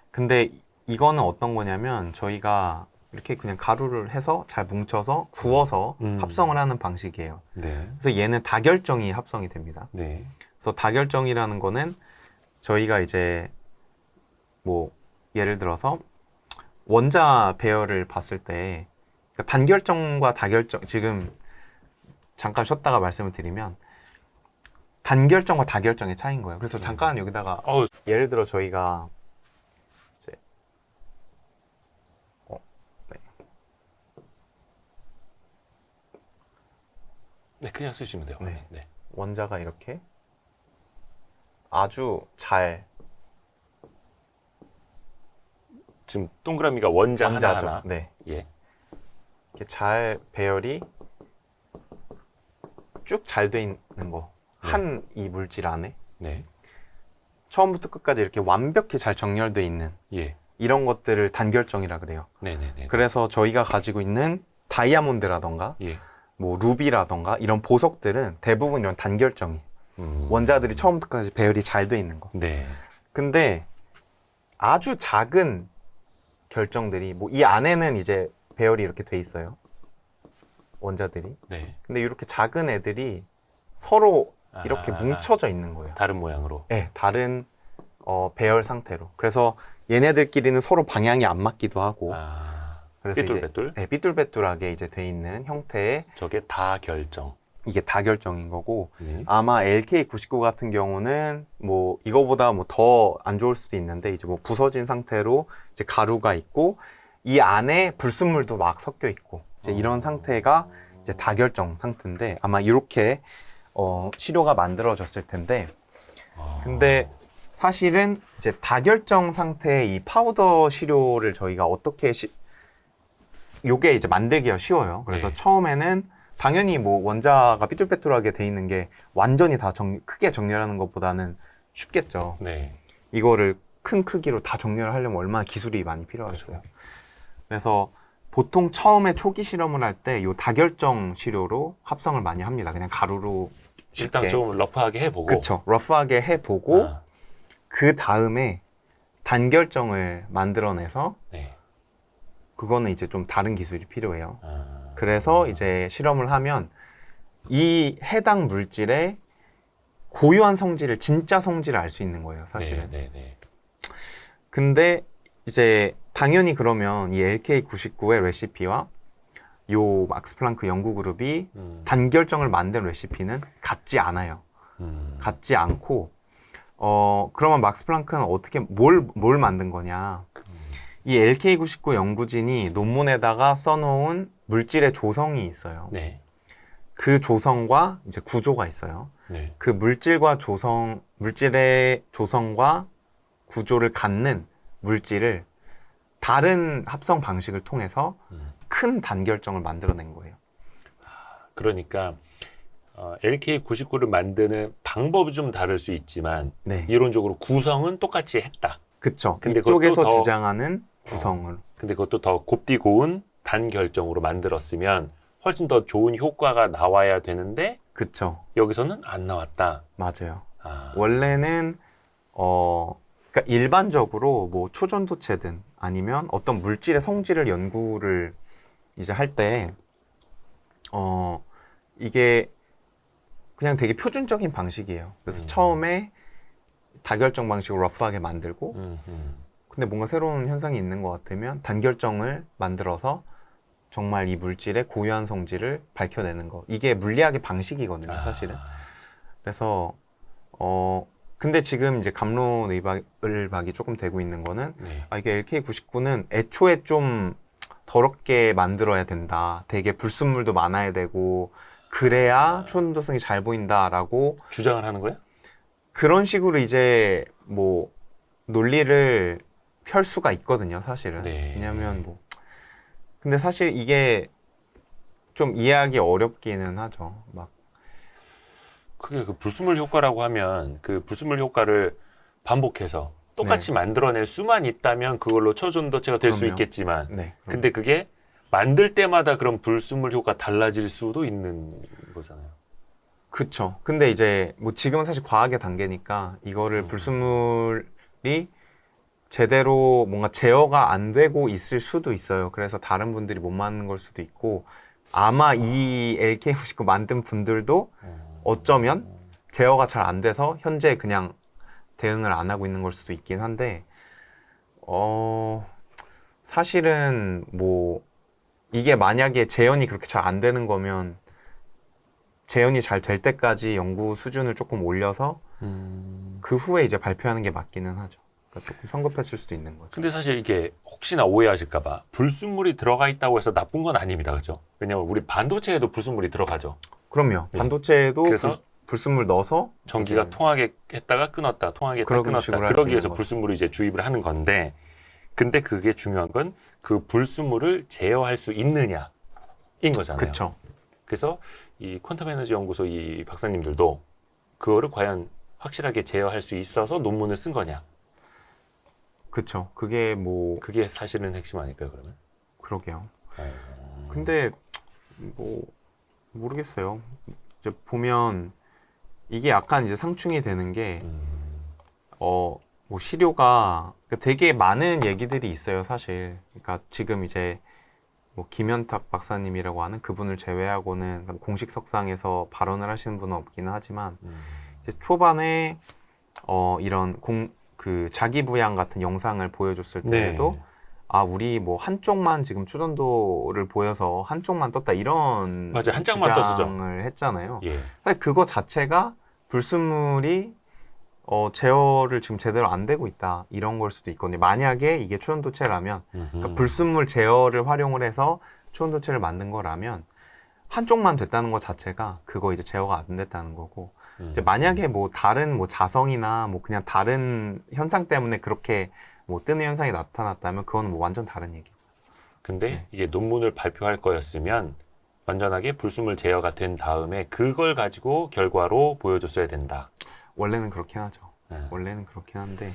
근데 이거는 어떤 거냐면 저희가 이렇게 그냥 가루를 해서 잘 뭉쳐서 구워서 합성을 하는 방식이에요. 네. 그래서 얘는 다결정이 합성이 됩니다. 네. 그래서 다결정이라는 거는 저희가 이제 뭐 예를 들어서 원자 배열을 봤을 때 그러니까 단결정과 다결정 지금 잠깐 쉬었다가 말씀을 드리면 단결정과 다결정의 차이인 거예요. 그래서 잠깐 여기다가 예를 들어 저희가 이제 네. 네, 그냥 쓰시면 돼요. 네. 네. 원자가 이렇게 아주 잘 지금 동그라미가 원자 원자죠. 하나. 네. 예. 이렇게 잘 배열이 쭉 잘 돼 있는 거. 한 이 물질 안에 네. 처음부터 끝까지 이렇게 완벽히 잘 정렬돼 있는 예. 이런 것들을 단결정이라 그래요. 네네네. 그래서 저희가 가지고 있는 다이아몬드라던가 예. 뭐 루비라던가 이런 보석들은 대부분 이런 단결정이 원자들이 처음부터 끝까지 배열이 잘 돼 있는 거. 네. 근데 아주 작은 결정들이 뭐 이 안에는 이제 배열이 이렇게 돼 있어요. 원자들이. 네. 근데 이렇게 작은 애들이 서로 이렇게 뭉쳐져 있는 거예요. 다른 모양으로. 네, 다른 배열 상태로. 그래서 얘네들끼리는 서로 방향이 안 맞기도 하고. 그래서 삐뚤빼뚤. 이제, 네, 삐뚤빼뚤하게 이제 돼 있는 형태의 저게 다 결정. 이게 다결정인 거고. 네. 아마 LK99 같은 경우는 뭐 이거보다 뭐 더 안 좋을 수도 있는데 이제 뭐 부서진 상태로 이제 가루가 있고 이 안에 불순물도 막 섞여 있고 이제 이런 상태가 이제 다결정 상태인데 아마 이렇게 시료가 만들어졌을 텐데 근데 사실은 이제 다결정 상태의 이 파우더 시료를 저희가 어떻게 요게 이제 만들기가 쉬워요. 그래서 네. 처음에는 당연히 뭐 원자가 삐뚤빼뚤하게 돼 있는 게 완전히 다 크게 정렬하는 것보다는 쉽겠죠. 네. 이거를 큰 크기로 다 정렬을 하려면 얼마나 기술이 많이 필요하겠어요. 그래서 보통 처음에 초기 실험을 할 때 이 다결정 시료로 합성을 많이 합니다. 그냥 가루로 쉽게. 일단 좀 러프하게 해보고. 그쵸. 러프하게 해보고 그 다음에 단결정을 만들어내서 네. 그거는 이제 좀 다른 기술이 필요해요. 그래서 이제 실험을 하면 이 해당 물질의 고유한 성질을 진짜 성질을 알 수 있는 거예요, 사실은. 네, 네, 네. 근데 이제 당연히 그러면 이 LK99의 레시피와 요 막스 플랑크 연구 그룹이 단결정을 만든 레시피는 같지 않아요. 같지 않고 그러면 막스 플랑크는 어떻게 뭘 만든 거냐? 이 LK99 연구진이 논문에다가 써놓은 물질의 조성이 있어요. 네. 그 조성과 이제 구조가 있어요. 네. 그 물질의 조성과 구조를 갖는 물질을 다른 합성 방식을 통해서 큰 단결정을 만들어낸 거예요. 그러니까 LK99를 만드는 방법이 좀 다를 수 있지만 네. 이론적으로 구성은 똑같이 했다. 그쵸. 근데 이쪽에서 그것도 더- 주장하는 구성을. 근데 그것도 더 곱디 고운 단결정으로 만들었으면 훨씬 더 좋은 효과가 나와야 되는데 그쵸. 여기서는 안 나왔다. 맞아요. 원래는 그러니까 일반적으로 뭐 초전도체든 아니면 어떤 물질의 성질을 연구를 이제 할 때 이게 그냥 되게 표준적인 방식이에요. 그래서 처음에 다결정 방식으로 러프하게 만들고 근데 뭔가 새로운 현상이 있는 것 같으면 단결정을 만들어서 정말 이 물질의 고유한 성질을 밝혀내는 거. 이게 물리학의 방식이거든요, 사실은. 그래서 근데 지금 이제 갑론을박이 조금 되고 있는 거는 네. 이게 LK99는 애초에 좀 더럽게 만들어야 된다. 되게 불순물도 많아야 되고 그래야 초전도성이 잘 보인다라고 주장을 하는 거예요? 그런 식으로 이제 뭐 논리를 펼 수가 있거든요, 사실은. 네. 왜냐하면 뭐 근데 사실 이게 좀 이해하기 어렵기는 하죠. 막 그게 그 불순물 효과라고 하면 그 불순물 효과를 반복해서 똑같이 만들어낼 수만 있다면 그걸로 초전도체가 될 수 그럼요. 있겠지만 네. 근데 그게 만들 때마다 그런 불순물 효과 달라질 수도 있는 거잖아요. 그쵸. 근데 이제 뭐 지금은 사실 과학의 단계니까 이거를 불순물이 제대로 뭔가 제어가 안 되고 있을 수도 있어요. 그래서 다른 분들이 못 맞는 걸 수도 있고 아마 이 LK59 만든 분들도 어쩌면 제어가 잘 안 돼서 현재 그냥 대응을 안 하고 있는 걸 수도 있긴 한데 사실은 뭐 이게 만약에 재현이 그렇게 잘 안 되는 거면 재현이 잘 될 때까지 연구 수준을 조금 올려서 그 후에 이제 발표하는 게 맞기는 하죠. 그러니까 조금 성급했을 수도 있는 거죠. 근데 사실 이게 혹시나 오해하실까봐 불순물이 들어가 있다고 해서 나쁜 건 아닙니다. 그죠? 왜냐면 우리 반도체에도 불순물이 들어가죠. 그럼요. 네. 반도체에도 그래서 불순물 넣어서 전기가 이제 통하게 했다가 끊었다, 통하게 했다가 그런 식으로 끊었다. 할수 그러기 있는 위해서 거죠. 불순물을 이제 주입을 하는 건데, 근데 그게 중요한 건 그 불순물을 제어할 수 있느냐인 거잖아요. 그쵸. 그래서 이 퀀텀 에너지 연구소 이 박사님들도 그거를 과연 확실하게 제어할 수 있어서 논문을 쓴 거냐? 그쵸. 그게 뭐 그게 사실은 핵심 아닐까요, 그러면? 그러게요. 근데 뭐 모르겠어요. 이제 보면 이게 약간 이제 상충이 되는 게 뭐 시료가 그러니까 되게 많은 얘기들이 있어요, 사실. 그러니까 지금 이제 뭐 김현탁 박사님이라고 하는 그분을 제외하고는 공식 석상에서 발언을 하시는 분은 없기는 하지만 이제 초반에 이런 그 자기 부양 같은 영상을 보여줬을 때에도 네. 아 우리 뭐 한쪽만 지금 초전도를 보여서 한쪽만 떴다 이런 맞아요. 한 장만 떴었죠. 주장을 했잖아요. 예. 사실 그거 자체가 불순물이 제어를 지금 제대로 안 되고 있다 이런 걸 수도 있거든요. 만약에 이게 초전도체라면 그러니까 불순물 제어를 활용을 해서 초전도체를 만든 거라면 한쪽만 됐다는 것 자체가 그거 이제 제어가 안 됐다는 거고 이제 만약에 뭐 다른 뭐 자성이나 뭐 그냥 다른 현상 때문에 그렇게 뭐 뜨는 현상이 나타났다면 그건 뭐 완전 다른 얘기고. 근데 네. 이게 논문을 발표할 거였으면 완전하게 불순물 제어가 된 다음에 그걸 가지고 결과로 보여줬어야 된다. 원래는 그렇긴 하죠. 네. 원래는 그렇긴 한데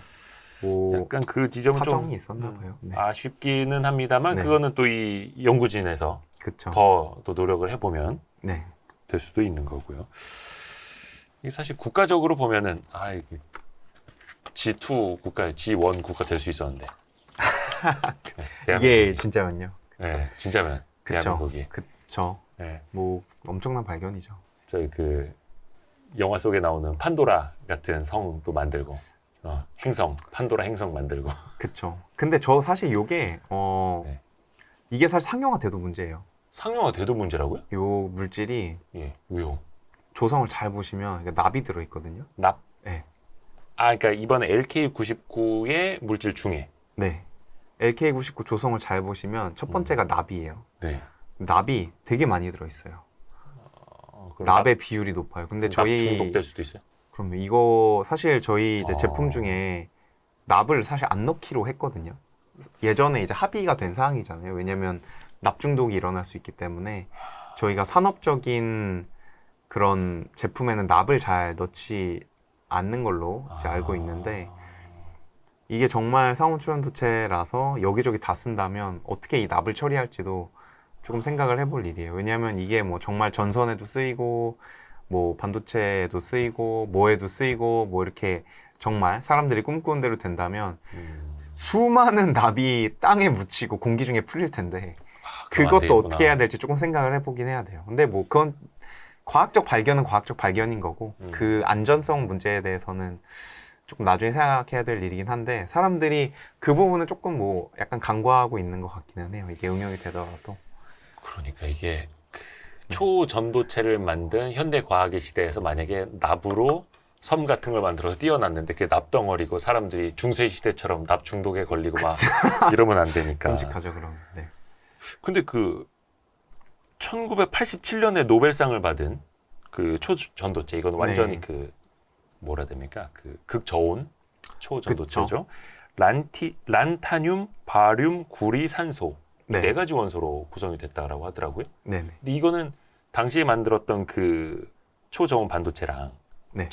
뭐 약간 그 지점은 사정이 좀 있었나 봐요. 네. 아쉽기는 합니다만 네. 그거는 또 이 연구진에서 그쵸. 더 또 노력을 해보면 네. 될 수도 있는 거고요. 이게 사실 국가적으로 보면은 이게 G2 국가, G1 국가 될 수 있었는데. 네, 이게 진짜면요. 네, 진짜면 그쵸. 대한민국이. 그쵸. 네, 뭐 엄청난 발견이죠. 저희 그 영화 속에 나오는 판도라 같은 성도 만들고, 행성, 판도라 행성 만들고. 그쵸. 근데 저 사실 요게 네. 이게 사실 상용화 돼도 문제예요. 상용화 돼도 문제라고요? 요 물질이 예, 왜요? 조성을 잘 보시면 이게 납이 들어있거든요. 납? 네. 그러니까 이번에 LK99의 물질 중에. 네. LK99 조성을 잘 보시면 첫 번째가 납이에요. 네. 납이 되게 많이 들어있어요. 그럼 납의 비율이 높아요. 근데 납 저희 중독될 수도 있어요? 그럼 이거 사실 저희 이제 제품 중에 납을 사실 안 넣기로 했거든요. 예전에 이제 합의가 된 사항이잖아요. 왜냐면 납 중독이 일어날 수 있기 때문에 저희가 산업적인 그런 제품에는 납을 잘 넣지 않는 걸로 이제 알고 있는데 이게 정말 상온초전도체라서 여기저기 다 쓴다면 어떻게 이 납을 처리할지도 조금 생각을 해볼 일이에요. 왜냐하면 이게 뭐 정말 전선에도 쓰이고 뭐 반도체에도 쓰이고 뭐에도 쓰이고 뭐 이렇게 정말 사람들이 꿈꾸는 대로 된다면 수많은 납이 땅에 묻히고 공기 중에 풀릴 텐데 그럼 안 그것도 되겠구나. 어떻게 해야 될지 조금 생각을 해보긴 해야 돼요. 근데 뭐 그건 과학적 발견은 과학적 발견인 거고 그 안전성 문제에 대해서는 조금 나중에 생각해야 될 일이긴 한데 사람들이 그 부분은 조금 뭐 약간 간과하고 있는 것 같기는 해요. 이게 응용이 되더라도. 그러니까 이게 초전도체를 만든 현대 과학의 시대에서 만약에 납으로 섬 같은 걸 만들어서 띄워놨는데 그게 납덩어리고 사람들이 중세 시대처럼 납 중독에 걸리고 막 이러면 안 되니까. 끔찍하죠, 그럼. 네. 근데 그 1987년에 노벨상을 받은 그 초전도체 이건 완전히 네. 그 뭐라 해야 됩니까? 그 극저온 초전도체죠. 그쵸. 란타늄, 바륨, 구리, 산소 네. 네 가지 원소로 구성이 됐다라고 하더라고요. 네네. 근데 이거는 당시에 만들었던 그 초저온 반도체랑 네.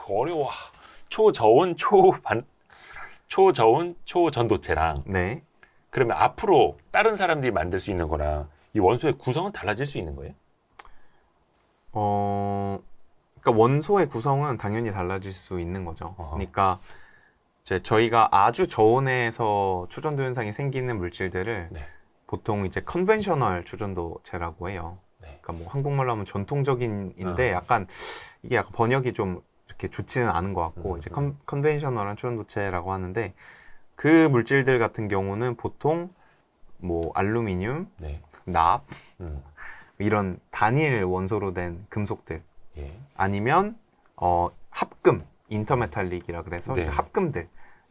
어려워. 초저온 초전도체랑 네. 그러면 앞으로 다른 사람들이 만들 수 있는 거랑 이 원소의 구성은 달라질 수 있는 거예요? 그러니까 원소의 구성은 당연히 달라질 수 있는 거죠. 어허. 그러니까 이제 저희가 아주 저온에서 초전도 현상이 생기는 물질들을 네. 보통 이제 컨벤셔널 초전도체라고 해요. 네. 그러니까 뭐 한국말로 하면 전통적인인데 약간 이게 약간 번역이 좀 이렇게 좋지는 않은 것 같고 이제 컨벤셔널한 초전도체라고 하는데 그 물질들 같은 경우는 보통 뭐 알루미늄, 네. 납 음. 이런 단일 원소로 된 금속들 예. 아니면 합금 인터메탈릭이라 그래서 네. 이제 합금들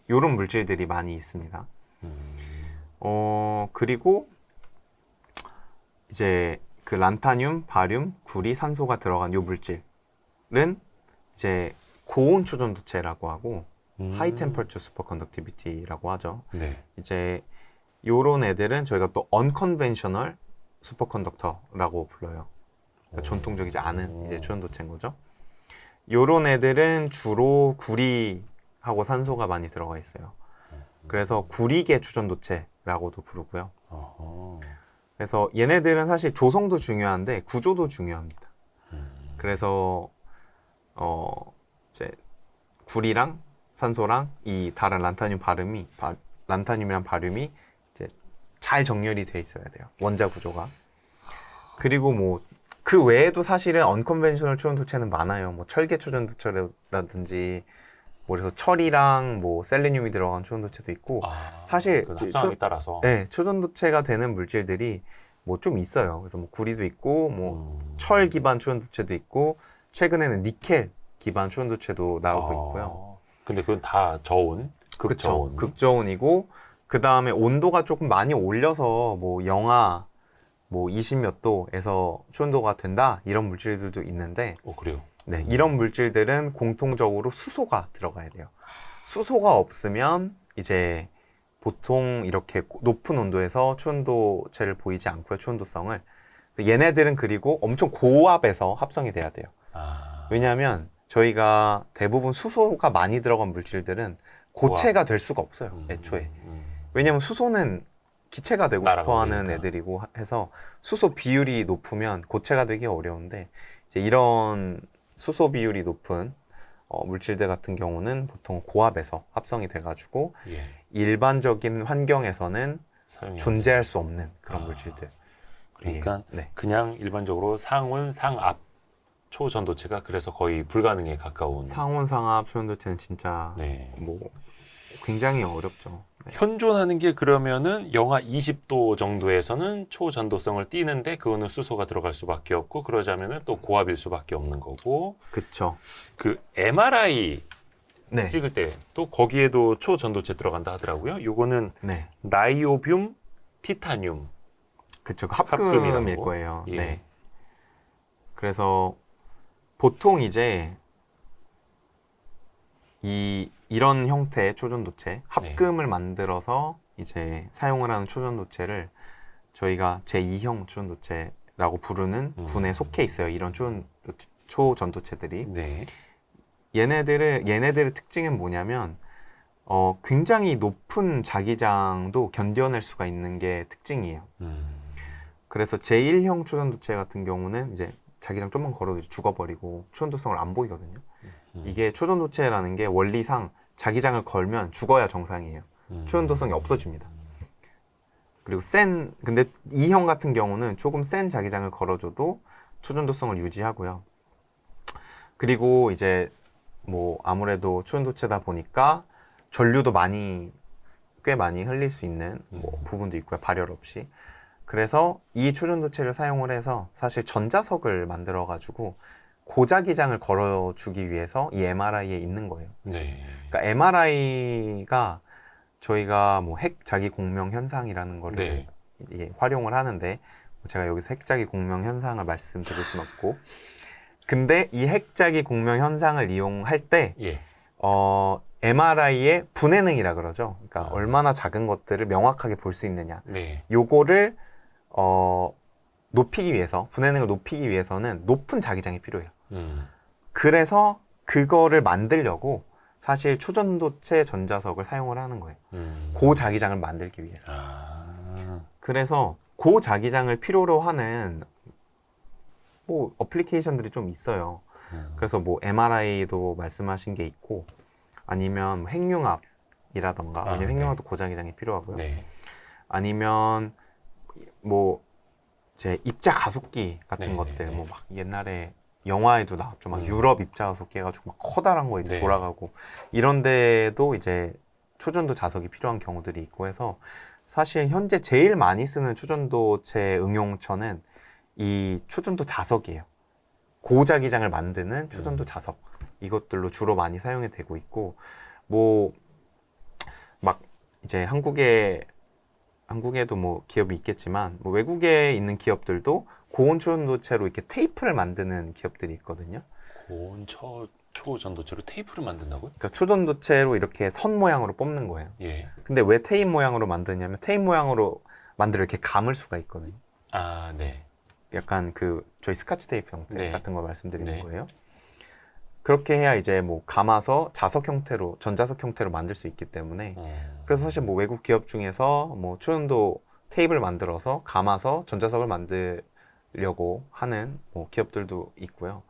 이런 물질들이 많이 있습니다. 그리고 이제 그 란타늄, 바륨, 구리, 산소가 들어간 요 물질은 이제 고온 초전도체라고 하고 하이 템퍼처 슈퍼컨덕티비티라고 하죠. 네. 이제 요런 애들은 저희가 또 언컨벤셔널 슈퍼컨덕터라고 불러요. 그러니까 전통적이지 않은 이제 초전도체인 거죠. 요런 애들은 주로 구리하고 산소가 많이 들어가 있어요. 그래서 구리계 초전도체라고도 부르고요. 어허. 그래서 얘네들은 사실 조성도 중요한데 구조도 중요합니다. 그래서 이제 구리랑 산소랑 이 다른 란타늄이랑 바륨이 이제 잘 정렬이 돼 있어야 돼요. 원자 구조가. 그리고 뭐 그 외에도 사실은 언컨벤셔널 초전도체는 많아요. 뭐 철계 초전도체라든지 뭐 그래서 철이랑 뭐 셀레늄이 들어간 초전도체도 있고 사실 그 합성함에 따라서 네, 초전도체가 되는 물질들이 뭐 좀 있어요. 그래서 뭐 구리도 있고 뭐 철 기반 초전도체도 있고 최근에는 니켈 기반 초전도체도 나오고 있고요. 근데 그건 다 저온, 극저온. 그쵸. 극저온이고 그 다음에 온도가 조금 많이 올려서 뭐 영하 뭐 20몇 도에서 초전도가 된다 이런 물질들도 있는데 그래요? 네, 이런 물질들은 공통적으로 수소가 들어가야 돼요. 수소가 없으면 이제 보통 이렇게 높은 온도에서 초전도체를 보이지 않고요, 초전도성을. 얘네들은 그리고 엄청 고압에서 합성이 돼야 돼요. 왜냐하면 저희가 대부분 수소가 많이 들어간 물질들은 고체가 될 수가 없어요, 애초에. 왜냐하면 수소는 기체가 되고 싶어하는 애들이고 해서 수소 비율이 높으면 고체가 되기 어려운데 이제 이런 수소 비율이 높은 물질들 같은 경우는 보통 고압에서 합성이 돼가지고 일반적인 환경에서는 존재할 수 없는 그런 물질들. 그러니까 네. 그냥 일반적으로 상온, 상압 초전도체가 그래서 거의 불가능에 가까운. 상온, 상압 초전도체는 진짜 네. 뭐 굉장히 어렵죠. 네. 현존하는 게 그러면은 영하 20도 정도에서는 초전도성을 띠는데 그거는 수소가 들어갈 수밖에 없고 그러자면은 또 고압일 수밖에 없는 거고. 그쵸. 그 MRI 네. 찍을 때 또 거기에도 초전도체 들어간다 하더라고요. 요거는 네. 나이오뷴, 티타늄. 그쵸. 그 합금이라고. 합금일 거예요. 예. 네. 그래서 보통 이제 이런 형태의 초전도체, 합금을 만들어서 이제 사용을 하는 초전도체를 저희가 제2형 초전도체라고 부르는 군에 속해 있어요. 이런 초전도체들이. 네. 얘네들의 특징은 뭐냐면 굉장히 높은 자기장도 견뎌낼 수가 있는 게 특징이에요. 그래서 제1형 초전도체 같은 경우는 이제 자기장 좀만 걸어도 죽어버리고 초전도성을 안 보이거든요. 이게 초전도체라는 게 원리상 자기장을 걸면 죽어야 정상이에요. 초전도성이 없어집니다. 그리고 근데 2형 같은 경우는 조금 센 자기장을 걸어줘도 초전도성을 유지하고요. 그리고 이제 뭐 아무래도 초전도체다 보니까 전류도 꽤 많이 흘릴 수 있는 뭐 부분도 있고요. 발열 없이. 그래서 이 초전도체를 사용을 해서 사실 전자석을 만들어 가지고 고자기장을 걸어주기 위해서 이 MRI에 있는 거예요. 네. 그러니까 MRI가 저희가 뭐 핵자기 공명 현상이라는 거를 활용을 하는데 제가 여기서 핵자기 공명 현상을 말씀드릴 순 없고 근데 이 핵자기 공명 현상을 이용할 때 MRI의 분해능이라 그러죠. 그러니까 얼마나 작은 것들을 명확하게 볼 수 있느냐. 요거를 높이기 위해서 분해능을 높이기 위해서는 높은 자기장이 필요해요. 그래서 그거를 만들려고 사실 초전도체 전자석을 사용을 하는 거예요. 고자기장을 만들기 위해서. 그래서 고자기장을 필요로 하는 뭐 어플리케이션들이 좀 있어요. 그래서 뭐 MRI도 말씀하신 게 있고 아니면 핵융합 고장이라던가 왜냐면 네. 횡령화도 고장기장이 필요하고요. 네. 아니면 뭐 제 입자 가속기 같은 네, 것들 네, 뭐 막 옛날에 영화에도 나왔죠. 막 음. 유럽 입자 가속기 해가지고 막 커다란 거 이제 네. 돌아가고 이런 데도 이제 초전도 자석이 필요한 경우들이 있고 해서 사실 현재 제일 많이 쓰는 초전도체 응용처는 이 초전도 자석이에요. 고자기장을 만드는 초전도 자석 이것들로 주로 많이 사용이 되고 있고 뭐 막 이제 한국에도 뭐 기업이 있겠지만 뭐 외국에 있는 기업들도 고온 초전도체로 이렇게 테이프를 만드는 기업들이 있거든요. 고온 초전도체로 테이프를 만든다고요? 그러니까 초전도체로 이렇게 선 모양으로 뽑는 거예요. 예. 근데 왜 테이프 모양으로 만드냐면 테이프 모양으로 만들어 이렇게 감을 수가 있거든요. 아, 네. 약간 그 저희 스카치 테이프 형태 네. 같은 걸 말씀드리는 네. 거예요. 그렇게 해야 이제 뭐 감아서 자석 형태로 전자석 형태로 만들 수 있기 때문에 그래서 사실 뭐 외국 기업 중에서 뭐 초전도 테이프를 만들어서 감아서 전자석을 만들려고 하는 뭐 기업들도 있고요.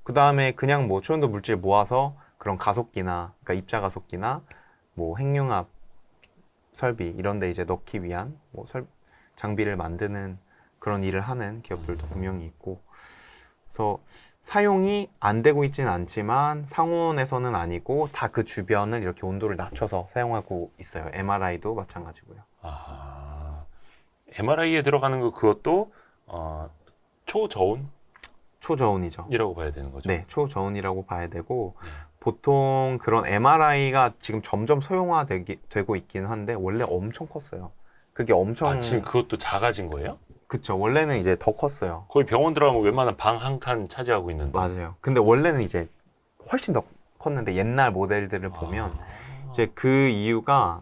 그 다음에 그냥 뭐 초전도 물질 모아서 그런 가속기나 그러니까 입자 가속기나 뭐 핵융합 설비 이런 데 이제 넣기 위한 뭐 장비를 만드는 그런 일을 하는 기업들도 분명히 있고 그래서 사용이 안 되고 있지는 않지만 상온에서는 아니고 다 그 주변을 이렇게 온도를 낮춰서 사용하고 있어요. MRI도 마찬가지고요. 아, MRI에 들어가는 거 그것도 초저온이라고 초저온이죠. 봐야 되는 거죠? 네, 초저온이라고 봐야 되고 보통 그런 MRI가 지금 점점 소형화되고 있긴 한데 원래 엄청 컸어요. 그게 엄청 아, 지금 그것도 작아진 거예요? 그쵸. 원래는 이제 더 컸어요. 거의 병원 들어가면 웬만한 방 한 칸 차지하고 있는데. 맞아요. 근데 원래는 이제 훨씬 더 컸는데 옛날 모델들을 보면 이제 그 이유가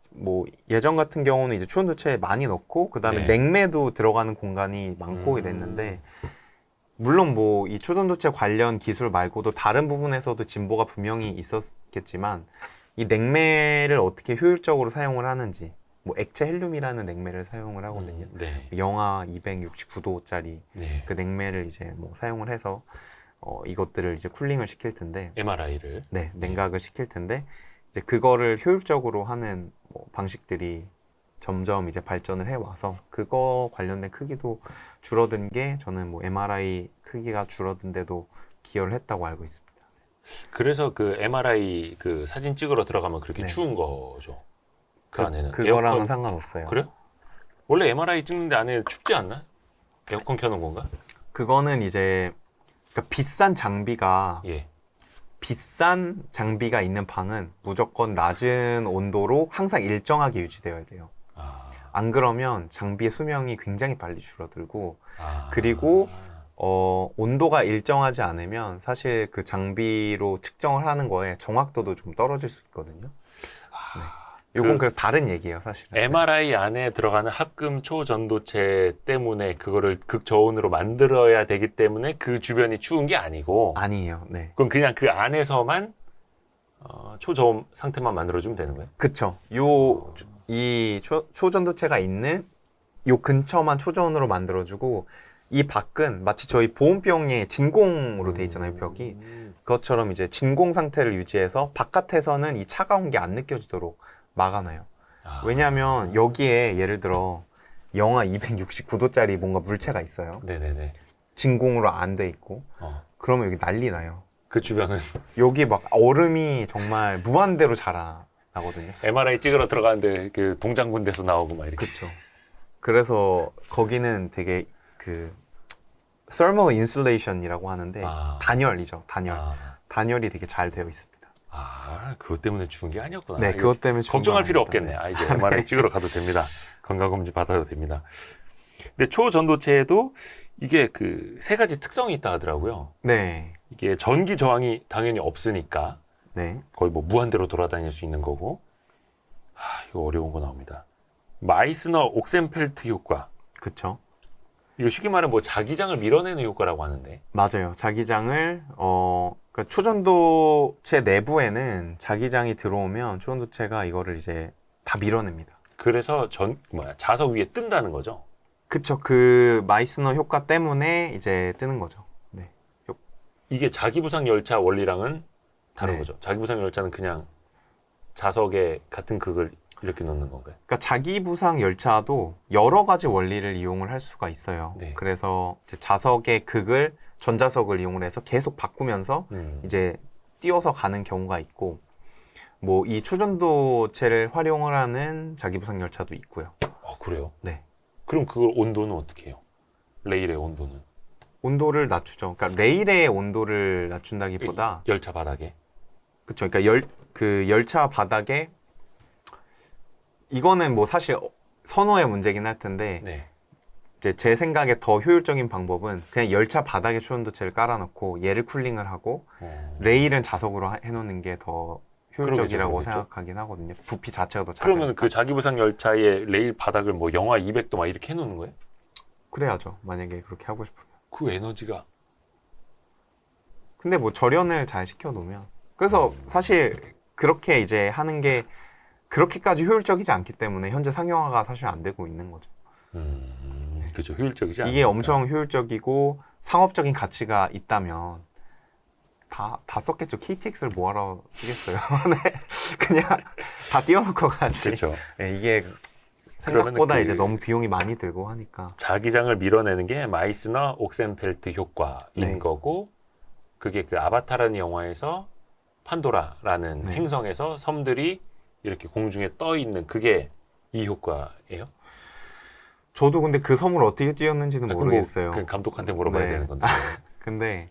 뭐 예전 같은 경우는 이제 초전도체에 많이 넣고 그 다음에 네. 냉매도 들어가는 공간이 많고 이랬는데 물론 뭐 이 초전도체 관련 기술 말고도 다른 부분에서도 진보가 분명히 있었겠지만 이 냉매를 어떻게 효율적으로 사용을 하는지 뭐 액체 헬륨이라는 냉매를 사용을 하거든요. 네. 영하 269도짜리 네. 그 냉매를 이제 뭐 사용을 해서 이것들을 이제 쿨링을 시킬 텐데 MRI를. 네, 냉각을 시킬 텐데 이제 그거를 효율적으로 하는 뭐 방식들이 점점 이제 발전을 해 와서 그거 관련된 크기도 줄어든 게 저는 뭐 MRI 크기가 줄어든데도 기여를 했다고 알고 있습니다. 그래서 그 MRI 그 사진 찍으러 들어가면 그렇게 네. 추운 거죠. 그 안에는. 그거랑은 에어컨- 상관없어요. 그래요? 원래 MRI 찍는데 안에 춥지 않나? 에어컨 켜놓은 건가? 그거는 이제 그러니까 예. 비싼 장비가 있는 방은 무조건 낮은 온도로 항상 일정하게 유지되어야 돼요. 아, 안 그러면 장비의 수명이 굉장히 빨리 줄어들고 아. 그리고 온도가 일정하지 않으면 사실 그 장비로 측정을 하는 거에 정확도도 좀 떨어질 수 있거든요. 네. 요건 그래서 다른 얘기예요, 사실은. MRI 안에 들어가는 합금 초전도체 때문에 그거를 극저온으로 만들어야 되기 때문에 그 주변이 추운 게 아니고 아니에요. 네. 그럼 그냥 그 안에서만 초저온 상태만 만들어주면 되는 거예요? 그쵸. 이 초전도체가 있는 요 근처만 초저온으로 만들어주고 이 밖은 마치 저희 보온병에 진공으로 돼 있잖아요, 벽이. 그것처럼 이제 진공 상태를 유지해서 바깥에서는 이 차가운 게 안 느껴지도록 막아놔요. 아. 왜냐하면 여기에 예를 들어 영하 269도짜리 뭔가 물체가 있어요. 네네네. 진공으로 안 돼 있고 그러면 여기 난리 나요. 그 주변은 여기 막 얼음이 정말 무한대로 자라나거든요. MRI 찍으러 들어가는데 그 동장군대에서 나오고 막 이렇게. 그렇죠. 그래서 거기는 되게 그 thermal insulation이라고 하는데 단열이죠. 단열이 되게 잘 되어 있습니다. 아, 그것 때문에 추운 게 아니었구나. 네, 그것 때문에 걱정할 필요 없겠네. 네. 아, 이제 MRI 찍으러 가도 됩니다. 건강검진 받아도 됩니다. 근데 초전도체에도 이게 그 세 가지 특성이 있다 하더라고요. 네. 이게 전기 저항이 당연히 없으니까 네. 거의 뭐 무한대로 돌아다닐 수 있는 거고. 이거 어려운 거 나옵니다. 마이스너 옥센펠트 효과. 그렇죠. 이거 쉽게 말해 뭐 자기장을 밀어내는 효과라고 하는데. 맞아요. 자기장을 그러니까 초전도체 내부에는 자기장이 들어오면 초전도체가 이거를 이제 다 밀어냅니다. 그래서 자석 위에 뜬다는 거죠. 그쵸. 그 마이스너 효과 때문에 이제 뜨는 거죠. 네. 이게 자기부상 열차 원리랑은 다른 네. 거죠. 자기부상 열차는 그냥 자석에 같은 극을 이렇게 넣는 건가요? 그러니까 자기부상 열차도 여러 가지 원리를 이용을 할 수가 있어요. 네. 그래서 이제 자석의 극을 전자석을 이용을 해서 계속 바꾸면서 이제 띄워서 가는 경우가 있고, 뭐 이 초전도체를 활용을 하는 자기부상 열차도 있고요. 그래요? 네. 그럼 그걸 온도는 어떻게 해요? 레일의 온도는? 온도를 낮추죠. 그러니까 레일의 온도를 낮춘다기보다, 열차 바닥에? 그렇죠. 그러니까 그 열차 바닥에, 이거는 뭐 사실 선호의 문제긴 할 텐데, 네. 이제 제 생각에 더 효율적인 방법은 그냥 열차 바닥에 초전도체를 깔아놓고 얘를 쿨링을 하고 레일은 자석으로 해놓는 게 더 효율적이라고 그러겠죠. 생각하긴 하거든요. 부피 자체가 더 작으니까. 그러면 그 자기부상 열차의 레일 바닥을 뭐 영하 200도 막 이렇게 해놓는 거예요? 그래야죠. 만약에 그렇게 하고 싶으면. 그 에너지가 근데 뭐 절연을 잘 시켜놓으면. 그래서 사실 그렇게 이제 하는 게 그렇게까지 효율적이지 않기 때문에 현재 상용화가 사실 안 되고 있는 거죠. 그죠. 효율적이지 않아요. 이게 엄청 효율적이고 상업적인 가치가 있다면 다 썼겠죠. KTX를 뭐하러 쓰겠어요. 네. 그냥 다 띄워놓고 가지. 그렇죠. 네, 이게 생각보다 그 이제 너무 비용이 많이 들고 하니까. 자기장을 밀어내는 게 마이스너 옥센펠트 효과인 네. 거고, 그게 그 아바타라는 영화에서 판도라라는 네. 행성에서 섬들이 이렇게 공중에 떠 있는 그게 이 효과예요? 저도 근데 그 섬을 어떻게 띄웠는지는 그럼 모르겠어요. 그 감독한테 물어봐야 네. 되는 건데. 근데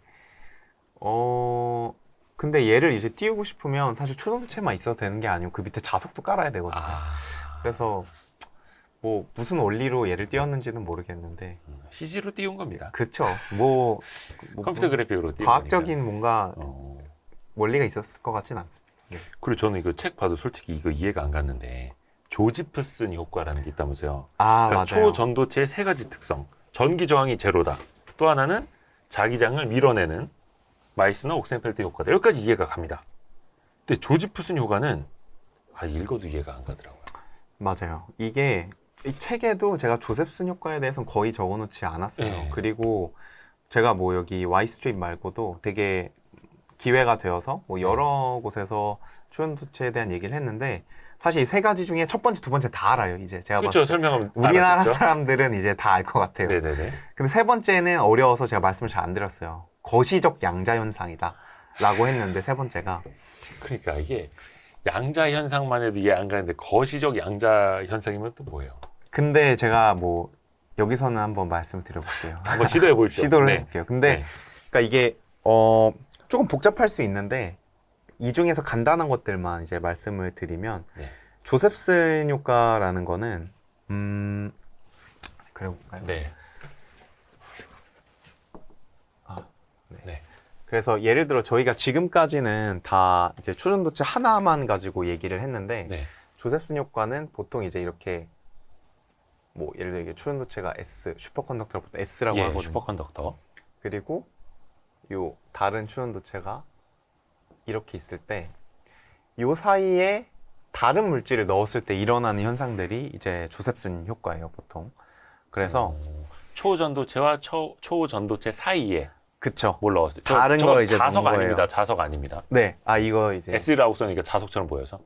근데 얘를 이제 띄우고 싶으면 사실 초전도체만 있어도 되는 게 아니고 그 밑에 자석도 깔아야 되거든요. 그래서 뭐 무슨 원리로 얘를 띄웠는지는 모르겠는데. CG로 띄운 겁니다. 그쵸. 뭐 컴퓨터 그래픽으로 띄운 과학적인 뭔가 거니까. 원리가 있었을 것 같진 않습니다. 네. 그리고 저는 이거 책 봐도 솔직히 이거 이해가 안 갔는데, 조지프슨 효과라는 게 있다면서요. 아, 그러니까 맞아요. 초전도체의 세 가지 특성. 전기 저항이 제로다. 또 하나는 자기장을 밀어내는 마이스너 옥센펠트 효과다. 여기까지 이해가 갑니다. 근데 조지프슨 효과는 읽어도 이해가 안 가더라고요. 맞아요. 이게 이 책에도 제가 조셉슨 효과에 대해서는 거의 적어놓지 않았어요. 네. 그리고 제가 뭐 여기 Y 스트립 말고도 되게 기회가 되어서 뭐 여러 곳에서 초전도체에 대한 얘기를 했는데, 사실 이 세 가지 중에 첫 번째, 두 번째 다 알아요. 이제 제가 그렇죠. 봤을 때 설명하면 우리나라 알았겠죠? 사람들은 이제 다 알 것 같아요. 네네네. 근데 세 번째는 어려워서 제가 말씀을 잘 안 드렸어요. 거시적 양자 현상이다 라고 했는데, 세 번째가 그러니까 이게 양자 현상만 해도 이해 안 가는데 거시적 양자 현상이면 또 뭐예요? 근데 제가 뭐 여기서는 한번 말씀을 드려볼게요. 한번 시도해 보십시오. 시도를 네. 해볼게요. 근데 네. 그러니까 이게 조금 복잡할 수 있는데, 이 중에서 간단한 것들만 이제 말씀을 드리면, 네. 조셉슨 효과라는 거는 그래볼까요? 네. 네. 그래서 예를 들어 저희가 지금까지는 다 이제 초전도체 하나만 가지고 얘기를 했는데, 네. 조셉슨 효과는 보통 이제 이렇게 뭐 예를 들어 이게 초전도체가 S, 슈퍼컨덕터부터 S라고 예, 하거든요. 슈퍼컨덕터. 그리고 요 다른 초전도체가 이렇게 있을 때, 요 사이에 다른 물질을 넣었을 때 일어나는 현상들이 이제 조셉슨 효과예요, 보통. 그래서 초전도체와 초전도체 사이에 그쵸. 뭘 넣었어요? 다른 저거 걸 이제 자석 넣은 거예요. 아닙니다. 자석 아닙니다. 네, 이거 이제 S라고 써니까 자석처럼 보여서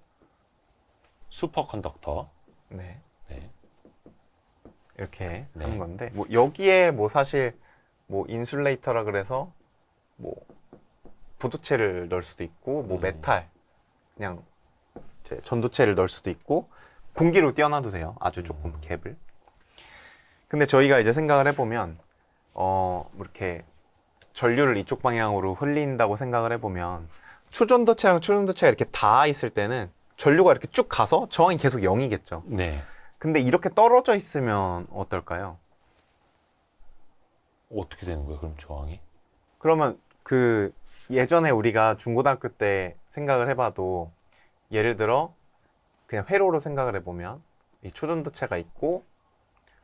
슈퍼컨덕터. 네, 네. 이렇게 네. 하는 건데, 뭐 여기에 뭐 사실 뭐 인슐레이터라 그래서 뭐 부도체를 넣을 수도 있고, 뭐 메탈 그냥 이제 전도체를 넣을 수도 있고, 공기로 띄워놔도 돼요. 아주 조금 갭을. 근데 저희가 이제 생각을 해보면 뭐 이렇게 전류를 이쪽 방향으로 흘린다고 생각을 해보면, 초전도체랑 초전도체가 이렇게 닿아 있을 때는 전류가 이렇게 쭉 가서 저항이 계속 0이겠죠. 네. 근데 이렇게 떨어져 있으면 어떨까요? 어떻게 되는 거예요? 그럼 저항이? 그러면 그 예전에 우리가 중고등학교 때 생각을 해봐도, 예를 들어 그냥 회로로 생각을 해보면 이 초전도체가 있고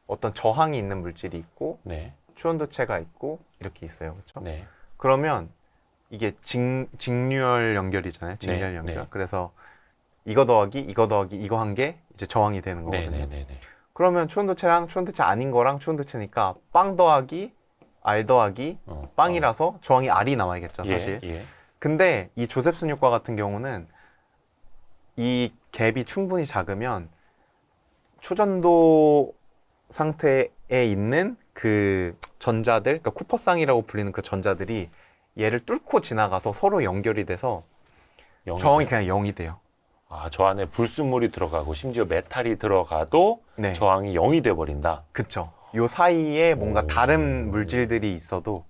어떤 저항이 있는 물질이 있고 네. 초전도체가 있고 이렇게 있어요. 그렇죠? 네. 그러면 이게 직류열 연결이잖아요. 직류열 네, 연결. 네. 그래서 이거 더하기 이거 더하기 이거 한 게 이제 저항이 되는 거거든요. 네네네. 그러면 초전도체랑 초전도체 아닌 거랑 초전도체니까 빵 더하기 R 더하기 빵이라서 저항이 R이 나와야겠죠, 사실. 예. 근데 이 조셉슨 효과 같은 경우는 이 갭이 충분히 작으면 초전도 상태에 있는 그 전자들, 그러니까 쿠퍼쌍이라고 불리는 그 전자들이 얘를 뚫고 지나가서 서로 연결이 돼서 저항이 그냥 0이 돼요. 아, 저 안에 불순물이 들어가고 심지어 메탈이 들어가도 네. 저항이 0이 돼버린다. 그쵸. 요 사이에 뭔가 오. 다른 물질들이 있어도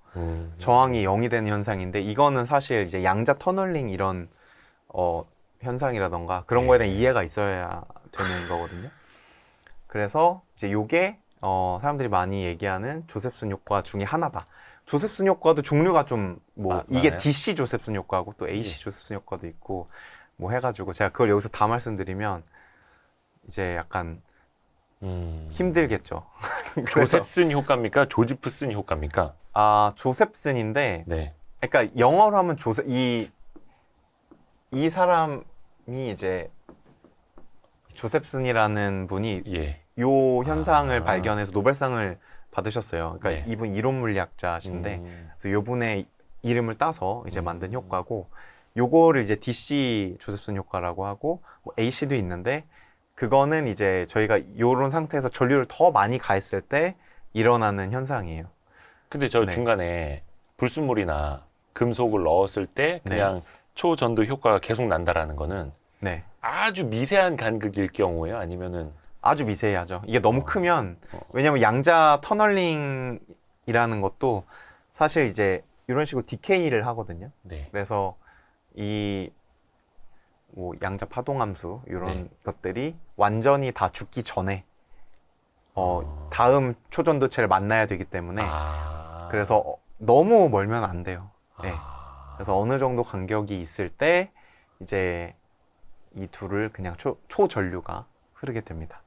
저항이 0이 되는 현상인데, 이거는 사실 이제 양자 터널링 이런 현상이라던가 그런 거에 대한 이해가 있어야 되는 거거든요. 그래서 이제 요게 사람들이 많이 얘기하는 조셉슨 효과 중에 하나다. 조셉슨 효과도 종류가 좀 뭐 이게 많아요? DC 조셉슨 효과고 또 AC 조셉슨 효과도 있고 뭐 해가지고 제가 그걸 여기서 다 말씀드리면 이제 약간 힘들겠죠. 그래서 조셉슨 효과입니까? 조지프슨 효과입니까? 조셉슨인데, 네. 그러니까 영어로 하면 이 사람이 이제 조셉슨이라는 분이 예. 요 현상을 아. 발견해서 노벨상을 받으셨어요. 그러니까 네. 이분 이론 물리학자신데, 그래서 요 분의 이름을 따서 이제 만든 효과고, 요거를 이제 DC 조셉슨 효과라고 하고, 뭐 AC도 있는데, 그거는 이제 저희가 요런 상태에서 전류를 더 많이 가했을 때 일어나는 현상이에요. 근데 저 네. 중간에 불순물이나 금속을 넣었을 때 그냥 초전도 효과가 계속 난다라는 거는 네. 아주 미세한 간극일 경우에요? 아니면은 아주 미세하죠. 이게 너무 크면, 왜냐면 양자 터널링이라는 것도 사실 이제 이런 식으로 디케이를 하거든요. 네. 그래서 이 뭐 양자 파동함수 이런 것들이 완전히 다 죽기 전에 다음 초전도체를 만나야 되기 때문에 그래서 너무 멀면 안 돼요. 네. 그래서 어느 정도 간격이 있을 때 이제 이 둘을 그냥 초전류가 흐르게 됩니다.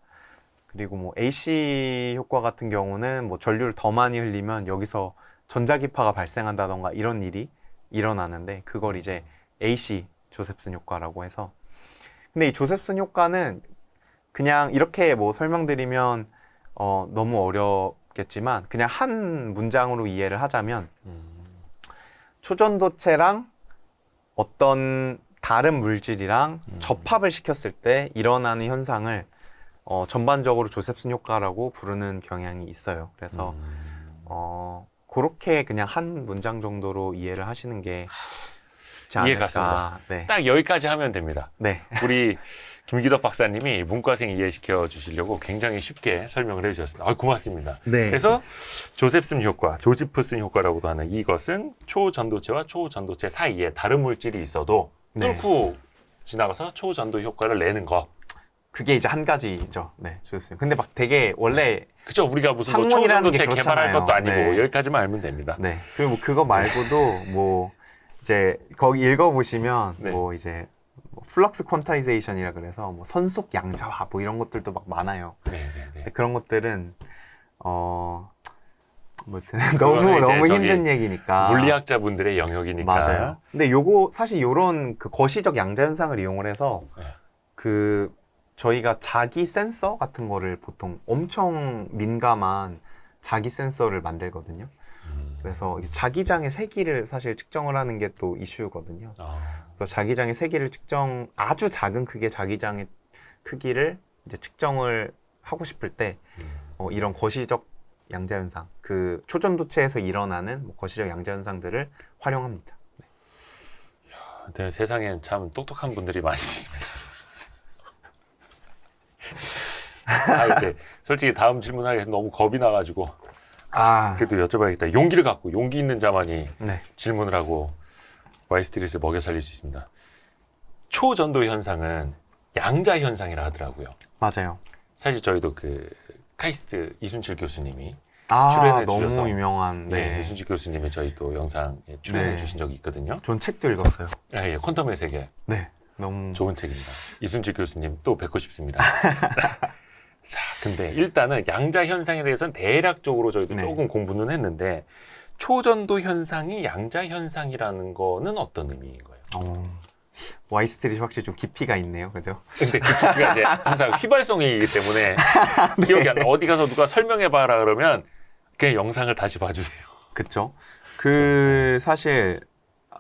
그리고 뭐 AC 효과 같은 경우는 뭐 전류를 더 많이 흘리면 여기서 전자기파가 발생한다던가 이런 일이 일어나는데, 그걸 이제 AC 조셉슨 효과라고 해서. 근데 이 조셉슨 효과는 그냥 이렇게 뭐 설명드리면 너무 어렵겠지만, 그냥 한 문장으로 이해를 하자면 초전도체랑 어떤 다른 물질이랑 접합을 시켰을 때 일어나는 현상을 전반적으로 조셉슨 효과라고 부르는 경향이 있어요. 그래서 그렇게 그냥 한 문장 정도로 이해를 하시는 게 좋지 않을까. 이해 갔습니다. 네. 딱 여기까지 하면 됩니다. 네. 우리 김기덕 박사님이 문과생 이해시켜 주시려고 굉장히 쉽게 설명을 해주셨습니다. 고맙습니다. 네. 그래서 조셉슨 효과, 조지프슨 효과라고도 하는 이것은 초전도체와 초전도체 사이에 다른 물질이 있어도 뚫고 지나가서 초전도 효과를 내는 것. 그게 이제 한 가지죠. 네, 조셉슨. 근데 막 되게 원래 그죠? 우리가 무슨 뭐 학문이라는 게 초전도체 개발할 그렇잖아요. 것도 아니고 네. 여기까지만 알면 됩니다. 네. 그리고 뭐 그거 말고도 뭐 이제 거기 읽어보시면 네. 뭐 이제 플럭스 퀀타이제이션이라 그래서 뭐 선속 양자화 뭐 이런 것들도 막 많아요. 네. 근데 그런 것들은 뭐 그거는 너무 이제 힘든 저기 얘기니까. 물리학자분들의 영역이니까. 맞아요. 근데 요거 사실 요런 그 거시적 양자 현상을 이용을 해서 네. 그 저희가 자기 센서 같은 거를 보통 엄청 민감한 자기 센서를 만들거든요. 그래서 이 자기장의 세기를 사실 측정을 하는 게 또 이슈거든요. 그래서 자기장의 세기를 아주 작은 크기의 자기장의 크기를 이제 측정을 하고 싶을 때 이런 거시적 양자 현상, 그 초전도체에서 일어나는 뭐 거시적 양자 현상들을 활용합니다. 네, 세상엔 참 똑똑한 분들이 많이 있습니다. 근데 솔직히 다음 질문하기 너무 겁이 나가지고 그래도 여쭤봐야겠다. 용기를 갖고 용기 있는 자만이 질문을 하고 와이스트릿을 먹여 살릴 수 있습니다. 초전도 현상은 양자 현상이라 하더라고요. 맞아요. 사실 저희도 그 카이스트 이순칠 교수님이 출연해 너무 주셔서 유명한. 네, 이순칠 교수님이 저희 또 영상에 출연해 주신 적이 있거든요. 전 책도 읽었어요. 예, 퀀텀의 세계. 네, 너무 좋은 책입니다. 이순칠 교수님 또 뵙고 싶습니다. 자, 근데 일단은 양자 현상에 대해서는 대략적으로 저희도 조금 공부는 했는데 초전도 현상이 양자 현상이라는 거는 어떤 의미인 거예요? 와이스트릿이 확실히 좀 깊이가 있네요, 그죠? 근데 그 깊이가 이제 항상 휘발성이기 때문에 기억이 안 나. 어디 가서 누가 설명해봐라 그러면 그냥 영상을 다시 봐주세요. 그쵸? 사실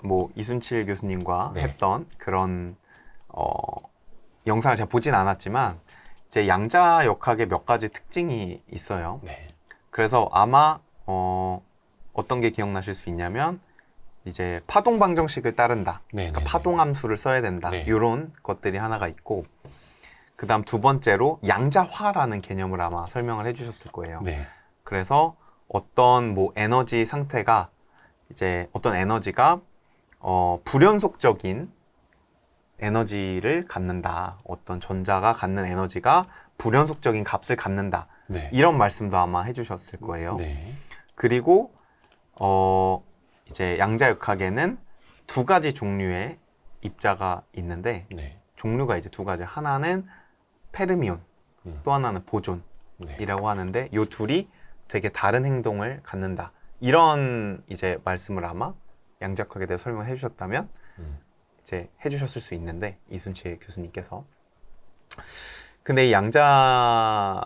뭐 이순칠 교수님과 했던 그런 영상을 제가 보진 않았지만 이제 양자역학의 몇 가지 특징이 있어요. 네. 그래서 아마 어떤 게 기억나실 수 있냐면 이제 파동 방정식을 따른다. 네, 그러니까 네, 파동 함수를 써야 된다. 네. 이런 것들이 하나가 있고 그다음 두 번째로 양자화라는 개념을 아마 설명을 해주셨을 거예요. 네. 그래서 어떤 뭐 에너지 상태가 이제 어떤 에너지가 불연속적인 에너지를 갖는다. 어떤 전자가 갖는 에너지가 불연속적인 값을 갖는다. 네. 이런 말씀도 아마 해주셨을 거예요. 네. 그리고 이제 양자역학에는 두 가지 종류의 입자가 있는데 네. 종류가 이제 두 가지. 하나는 페르미온, 또 하나는 보존이라고 네. 하는데 이 둘이 되게 다른 행동을 갖는다. 이런 이제 말씀을 아마 양자역학에 대해 설명해 주셨다면 이제 해주셨을 수 있는데 이순실 교수님께서. 근데 이 양자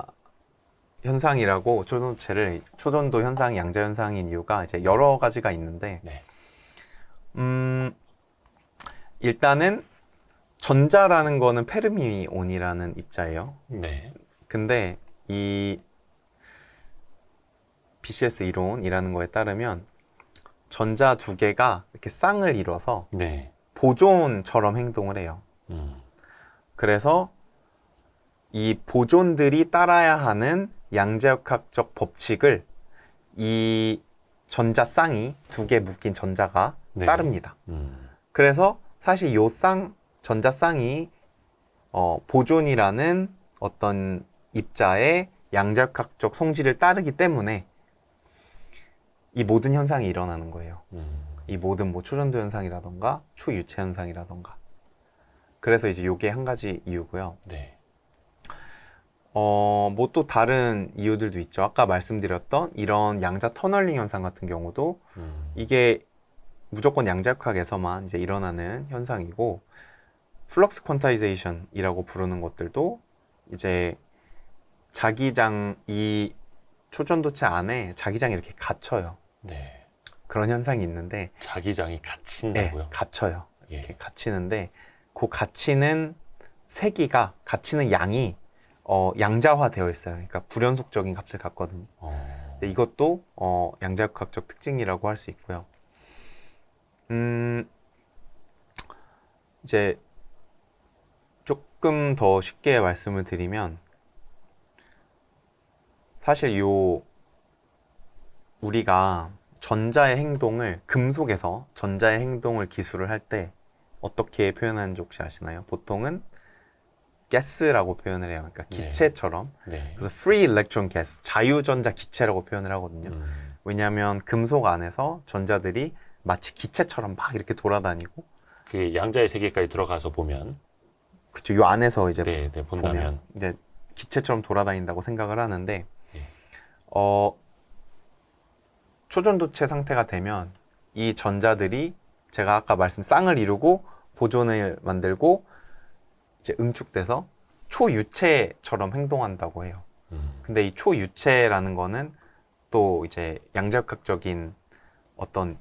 현상이라고 초전도 현상이 양자 현상인 이유가 이제 여러 가지가 있는데 네. 일단은 전자라는 거는 페르미온이라는 입자예요. 네. 근데 이 BCS 이론이라는 거에 따르면 전자 두 개가 이렇게 쌍을 이뤄서 네. 보존처럼 행동을 해요. 그래서 이 보존들이 따라야 하는 양자역학적 법칙을 이 전자 쌍이 두 개 묶인 전자가 네. 따릅니다. 그래서 사실 요 전자 쌍이 보존이라는 어떤 입자의 양자역학적 성질을 따르기 때문에 이 모든 현상이 일어나는 거예요. 이 모든 뭐 초전도 현상이라던가 초유체 현상이라던가. 그래서 이제 요게 한 가지 이유고요. 네. 뭐 또 다른 이유들도 있죠. 아까 말씀드렸던 이런 양자 터널링 현상 같은 경우도 이게 무조건 양자역학에서만 이제 일어나는 현상이고, 플럭스 퀀타이제이션이라고 부르는 것들도 이제 이 초전도체 안에 자기장이 이렇게 갇혀요. 네. 그런 현상이 있는데, 자기장이 갇힌다고요? 네, 갇혀요. 예. 이렇게 갇히는데 그 갇히는 갇히는 양이 양자화 되어 있어요. 그러니까 불연속적인 값을 갖거든요. 근데 이것도 양자역학적 특징이라고 할 수 있고요. 이제 조금 더 쉽게 말씀을 드리면, 사실 우리가 금속에서 전자의 행동을 기술을 할 때 어떻게 표현하는지 혹시 아시나요? 보통은 가스라고 표현을 해요. 그러니까 기체처럼. 네. 그래서 free electron gas, 자유전자 기체라고 표현을 하거든요. 왜냐하면 금속 안에서 전자들이 마치 기체처럼 막 이렇게 돌아다니고, 그 양자의 세계까지 들어가서 보면, 그쵸, 이 안에서 이제 네, 본다면 보면 이제 기체처럼 돌아다닌다고 생각을 하는데, 예. 초전도체 상태가 되면 이 전자들이 제가 아까 쌍을 이루고 보존을 만들고 이제 응축돼서 초유체처럼 행동한다고 해요. 근데 이 초유체라는 거는 또 이제 양자역학적인 어떤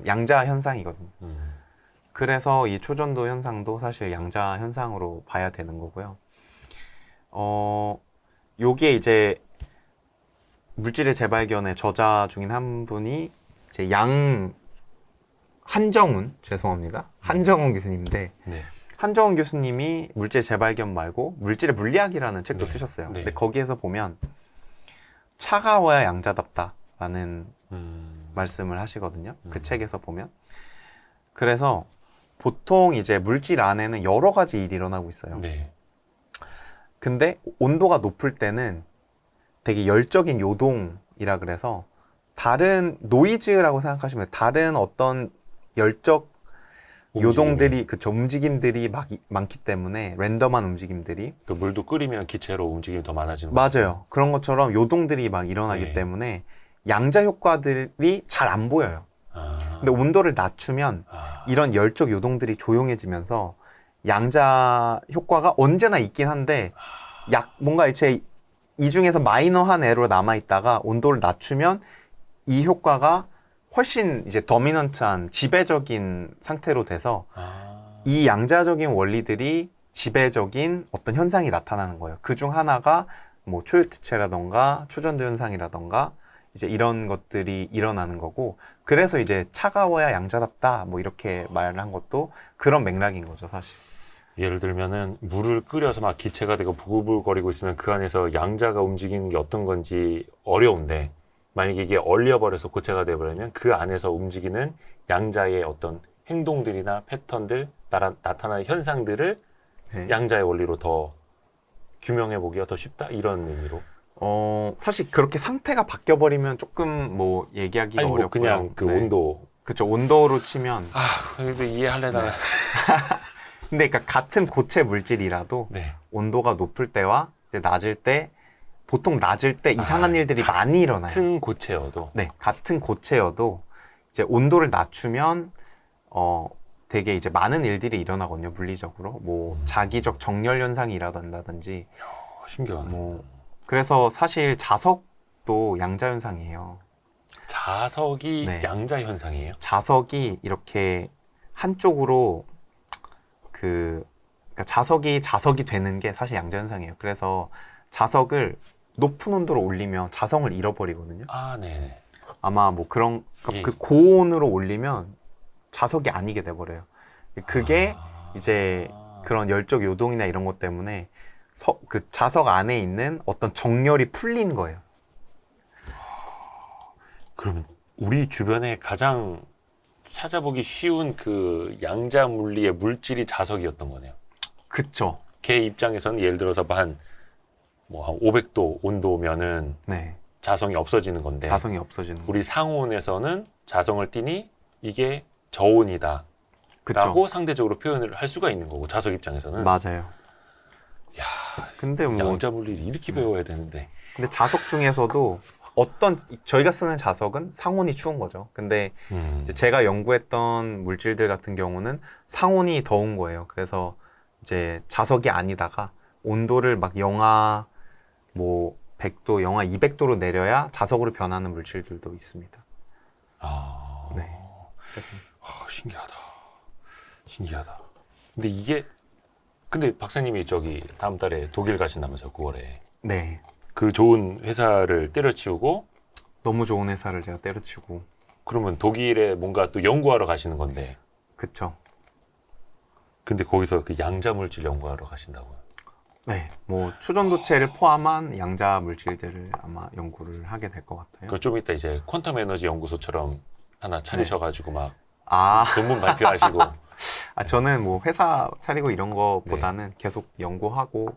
양자 현상이거든요. 그래서 이 초전도 현상도 사실 양자 현상으로 봐야 되는 거고요. 요게 이제 물질의 재발견의 저자 중인 한 분이 이제 한정훈 교수님인데, 네. 한정훈 교수님이 물질 재발견 말고 물질의 물리학이라는 책도 쓰셨어요. 네. 근데 거기에서 보면 차가워야 양자답다라는 말씀을 하시거든요. 그 책에서 보면. 그래서 보통 이제 물질 안에는 여러 가지 일이 일어나고 있어요. 네. 근데 온도가 높을 때는 되게 열적인 요동이라 그래서 다른 노이즈라고 생각하시면 다른 어떤 열적 요동들이, 움직임들이 많기 때문에, 랜덤한 움직임들이. 그 물도 끓이면 기체로 움직임이 더 많아지는 맞아요. 거죠? 그런 것처럼 요동들이 막 일어나기 네. 때문에 양자 효과들이 잘 안 보여요. 근데 온도를 낮추면 이런 열적 요동들이 조용해지면서 양자 효과가 언제나 있긴 한데, 뭔가 이제 이 중에서 마이너한 에러 남아있다가 온도를 낮추면 이 효과가 훨씬 이제 도미넌트한 지배적인 상태로 돼서 이 양자적인 원리들이 지배적인 어떤 현상이 나타나는 거예요. 그 중 하나가 뭐 초유태체라던가 초전도 현상이라던가 이제 이런 것들이 일어나는 거고, 그래서 이제 차가워야 양자답다 뭐 이렇게 말을 한 것도 그런 맥락인 거죠, 사실. 예를 들면은 물을 끓여서 막 기체가 되고 부글부글거리고 있으면 그 안에서 양자가 움직이는 게 어떤 건지 어려운데, 만약에 이게 얼려버려서 고체가 돼버리면 그 안에서 움직이는 양자의 어떤 행동들이나 패턴들, 나타나는 현상들을 네. 양자의 원리로 더 규명해 보기가 더 쉽다, 이런 의미로. 사실 그렇게 상태가 바뀌어버리면 조금 뭐 얘기하기가 아니 뭐 어렵고요. 그냥 그 네. 온도. 그쵸, 온도로 치면. 그래도 이해하려다가. 근데 그러니까 같은 고체 물질이라도 네. 온도가 높을 때와 이제 낮을 때, 보통 낮을 때 이상한 일들이 많이 일어나요. 같은 고체여도. 네, 같은 고체여도 이제 온도를 낮추면 되게 이제 많은 일들이 일어나거든요, 물리적으로. 뭐 자기적 정렬 현상이 일어난다든지. 신기하네. 뭐 그래서 사실 자석도 양자 현상이에요. 자석이 네. 양자 현상이에요? 자석이 이렇게 한쪽으로 그러니까 자석이 되는 게 사실 양자 현상이에요. 그래서 자석을 높은 온도로 올리면 자성을 잃어버리거든요. 아, 네. 아마 뭐 그런 예. 그 고온으로 올리면 자석이 아니게 돼버려요. 그게 이제 그런 열적 요동이나 이런 것 때문에 그 자석 안에 있는 어떤 정열이 풀린 거예요. 그러면 우리 주변에 가장 찾아보기 쉬운 그 양자 물리의 물질이 자석이었던 거네요. 그쵸. 걔 입장에서는 예를 들어서 한 500도 온도면은 네. 자성이 없어지는 건데, 자성이 없어지는 거. 우리 상온에서는 자성을 띠니 이게 저온이다 그쵸. 라고 상대적으로 표현을 할 수가 있는 거고, 자석 입장에서는. 맞아요. 야, 근데 뭐 양자 물리를 이렇게 배워야 되는데. 근데 자석 중에서도 저희가 쓰는 자석은 상온이 추운 거죠. 근데 이제 제가 연구했던 물질들 같은 경우는 상온이 더운 거예요. 그래서 이제 자석이 아니다가 온도를 막 영하 뭐 100도, 영하 200도로 내려야 자석으로 변하는 물질들도 있습니다. 네. 신기하다. 신기하다. 근데 박사님이 다음 달에 독일 가신다면서 9월에. 네. 그 좋은 회사를 때려치우고, 너무 좋은 회사를 제가 때려치고. 그러면 독일에 뭔가 또 연구하러 가시는 건데, 그쵸. 근데 거기서 그 양자 물질 연구하러 가신다고요? 네. 뭐 초전도체를 포함한 양자 물질들을 아마 연구를 하게 될 것 같아요. 그럼 좀 이따 이제 퀀텀 에너지 연구소처럼 하나 차리셔가지고 막 아, 논문 발표하시고. 저는 뭐 회사 차리고 이런 거보다는 계속 연구하고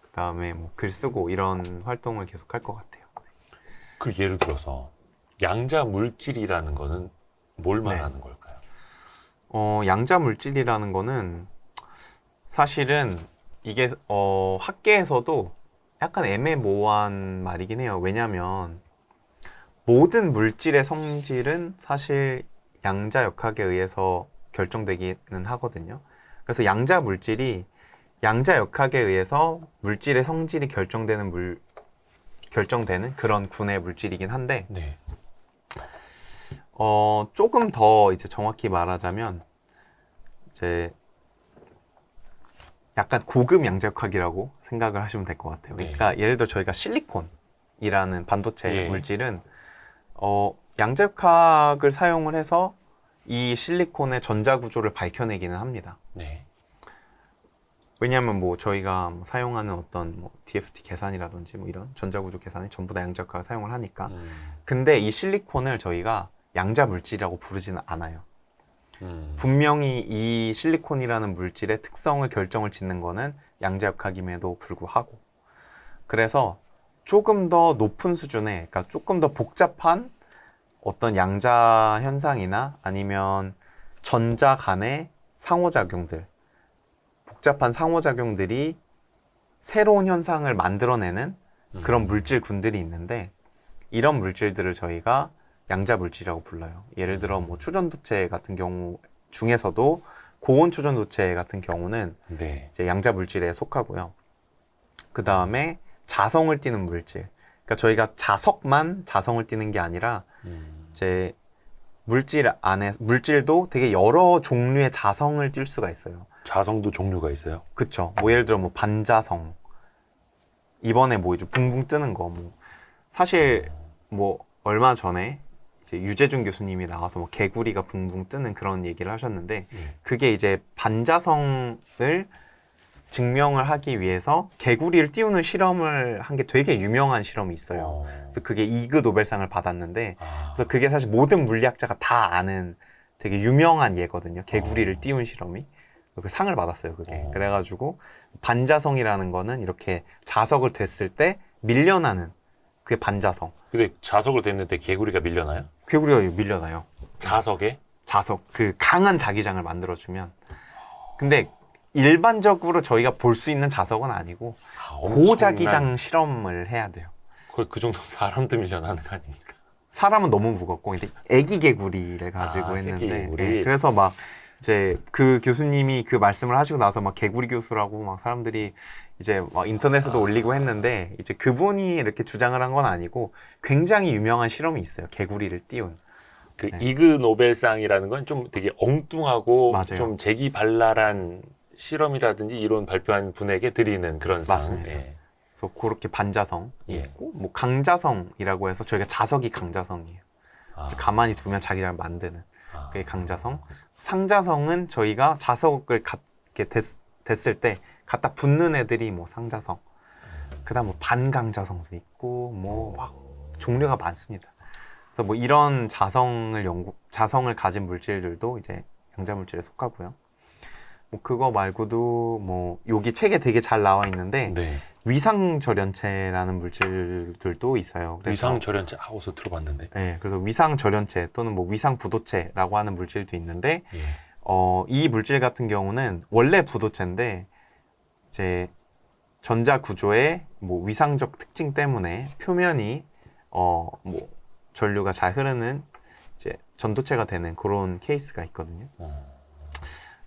그다음에 뭐 글 쓰고 이런 활동을 계속 할 것 같아요. 그 예를 들어서 양자 물질이라는 거는 뭘 말하는 걸까요? 양자 물질이라는 거는 사실은 이게 학계에서도 약간 애매모호한 말이긴 해요. 왜냐하면 모든 물질의 성질은 사실 양자 역학에 의해서 결정되기는 하거든요. 그래서 양자 물질이 양자 역학에 의해서 물질의 성질이 결정되는 그런 군의 물질이긴 한데, 네. 조금 더 이제 정확히 말하자면 이제 약간 고급 양자역학이라고 생각을 하시면 될 것 같아요. 그러니까 예를 들어 저희가 실리콘이라는 반도체 물질은 양자역학을 사용을 해서 이 실리콘의 전자 구조를 밝혀내기는 합니다. 네. 왜냐하면 뭐 저희가 사용하는 어떤 뭐 DFT 계산이라든지 뭐 이런 전자 구조 계산이 전부 다 양자역학을 사용을 하니까. 근데 이 실리콘을 저희가 양자 물질이라고 부르지는 않아요. 분명히 이 실리콘이라는 물질의 특성을 결정을 짓는 거는 양자역학임에도 불구하고, 그래서 조금 더 높은 수준의, 그러니까 조금 더 복잡한 어떤 양자 현상이나 아니면 전자 간의 상호작용들, 복잡한 상호작용들이 새로운 현상을 만들어내는 그런 물질군들이 있는데, 이런 물질들을 저희가 양자 물질이라고 불러요. 예를 들어 뭐 초전도체 같은 경우 중에서도 고온 초전도체 같은 경우는 이제 양자 물질에 속하고요. 그 다음에 자성을 띠는 물질, 그러니까 저희가 자석만 자성을 띠는 게 아니라 이제 물질도 되게 여러 종류의 자성을 띌 수가 있어요. 자성도 종류가 있어요? 그쵸. 뭐 예를 들어 뭐 반자성. 이번에 뭐 이제 붕붕 뜨는 거 뭐. 사실 뭐 얼마 전에 이제 유재준 교수님이 나와서 뭐 개구리가 붕붕 뜨는 그런 얘기를 하셨는데 그게 이제 반자성을 증명을 하기 위해서 개구리를 띄우는 실험을 한 게 되게 유명한 실험이 있어요. 그래서 그게 이그 노벨상을 받았는데 그래서 그게 사실 모든 물리학자가 다 아는 되게 유명한 예거든요. 개구리를 띄운 실험이. 그 상을 받았어요, 그게. 그래가지고 반자성이라는 거는 이렇게 자석을 댔을 때 밀려나는 그게 반자성. 근데 자석을 댔는데 개구리가 밀려나요? 개구리가 밀려나요. 자석에? 자석, 그 강한 자기장을 만들어주면. 근데 일반적으로 저희가 볼 수 있는 자석은 아니고 고자기장 실험을 해야 돼요. 거의 그 정도 사람도 밀려나는 거 아닙니까? 사람은 너무 무겁고 근데 애기 개구리를 가지고 새끼 했는데 개구리. 네, 그래서 막 이제 그 교수님이 그 말씀을 하시고 나서 막 개구리 교수라고 막 사람들이 이제 막 인터넷에도 올리고 했는데 이제 그분이 이렇게 주장을 한 건 아니고 굉장히 유명한 실험이 있어요. 개구리를 띄운. 그 네. 이그 노벨상이라는 건 좀 되게 엉뚱하고 맞아요. 좀 재기발랄한 실험이라든지 이론 발표한 분에게 드리는 그런 상. 맞습니다. 예. 그래서 그렇게 반자성이 예. 있고 뭐 강자성이라고 해서 저희가 자석이 강자성이에요. 그래서 가만히 두면 자기를 만드는 그게 강자성. 상자성은 저희가 자석을 이렇게 댔을 때 갖다 붙는 애들이 뭐 상자성. 그다음 뭐 반강자성도 있고 뭐 막 종류가 많습니다. 그래서 뭐 이런 자성을 가진 물질들도 이제 양자 물질에 속하고요. 뭐 그거 말고도 뭐 여기 책에 되게 잘 나와 있는데 네. 위상절연체라는 물질들도 있어요. 그래서 위상절연체 어디서 들어봤는데. 네, 그래서 위상절연체 또는 뭐 위상부도체라고 하는 물질도 있는데 예. 이 물질 같은 경우는 원래 부도체인데 이제 전자 구조의 뭐 위상적 특징 때문에 표면이 뭐 전류가 잘 흐르는 이제 전도체가 되는 그런 케이스가 있거든요.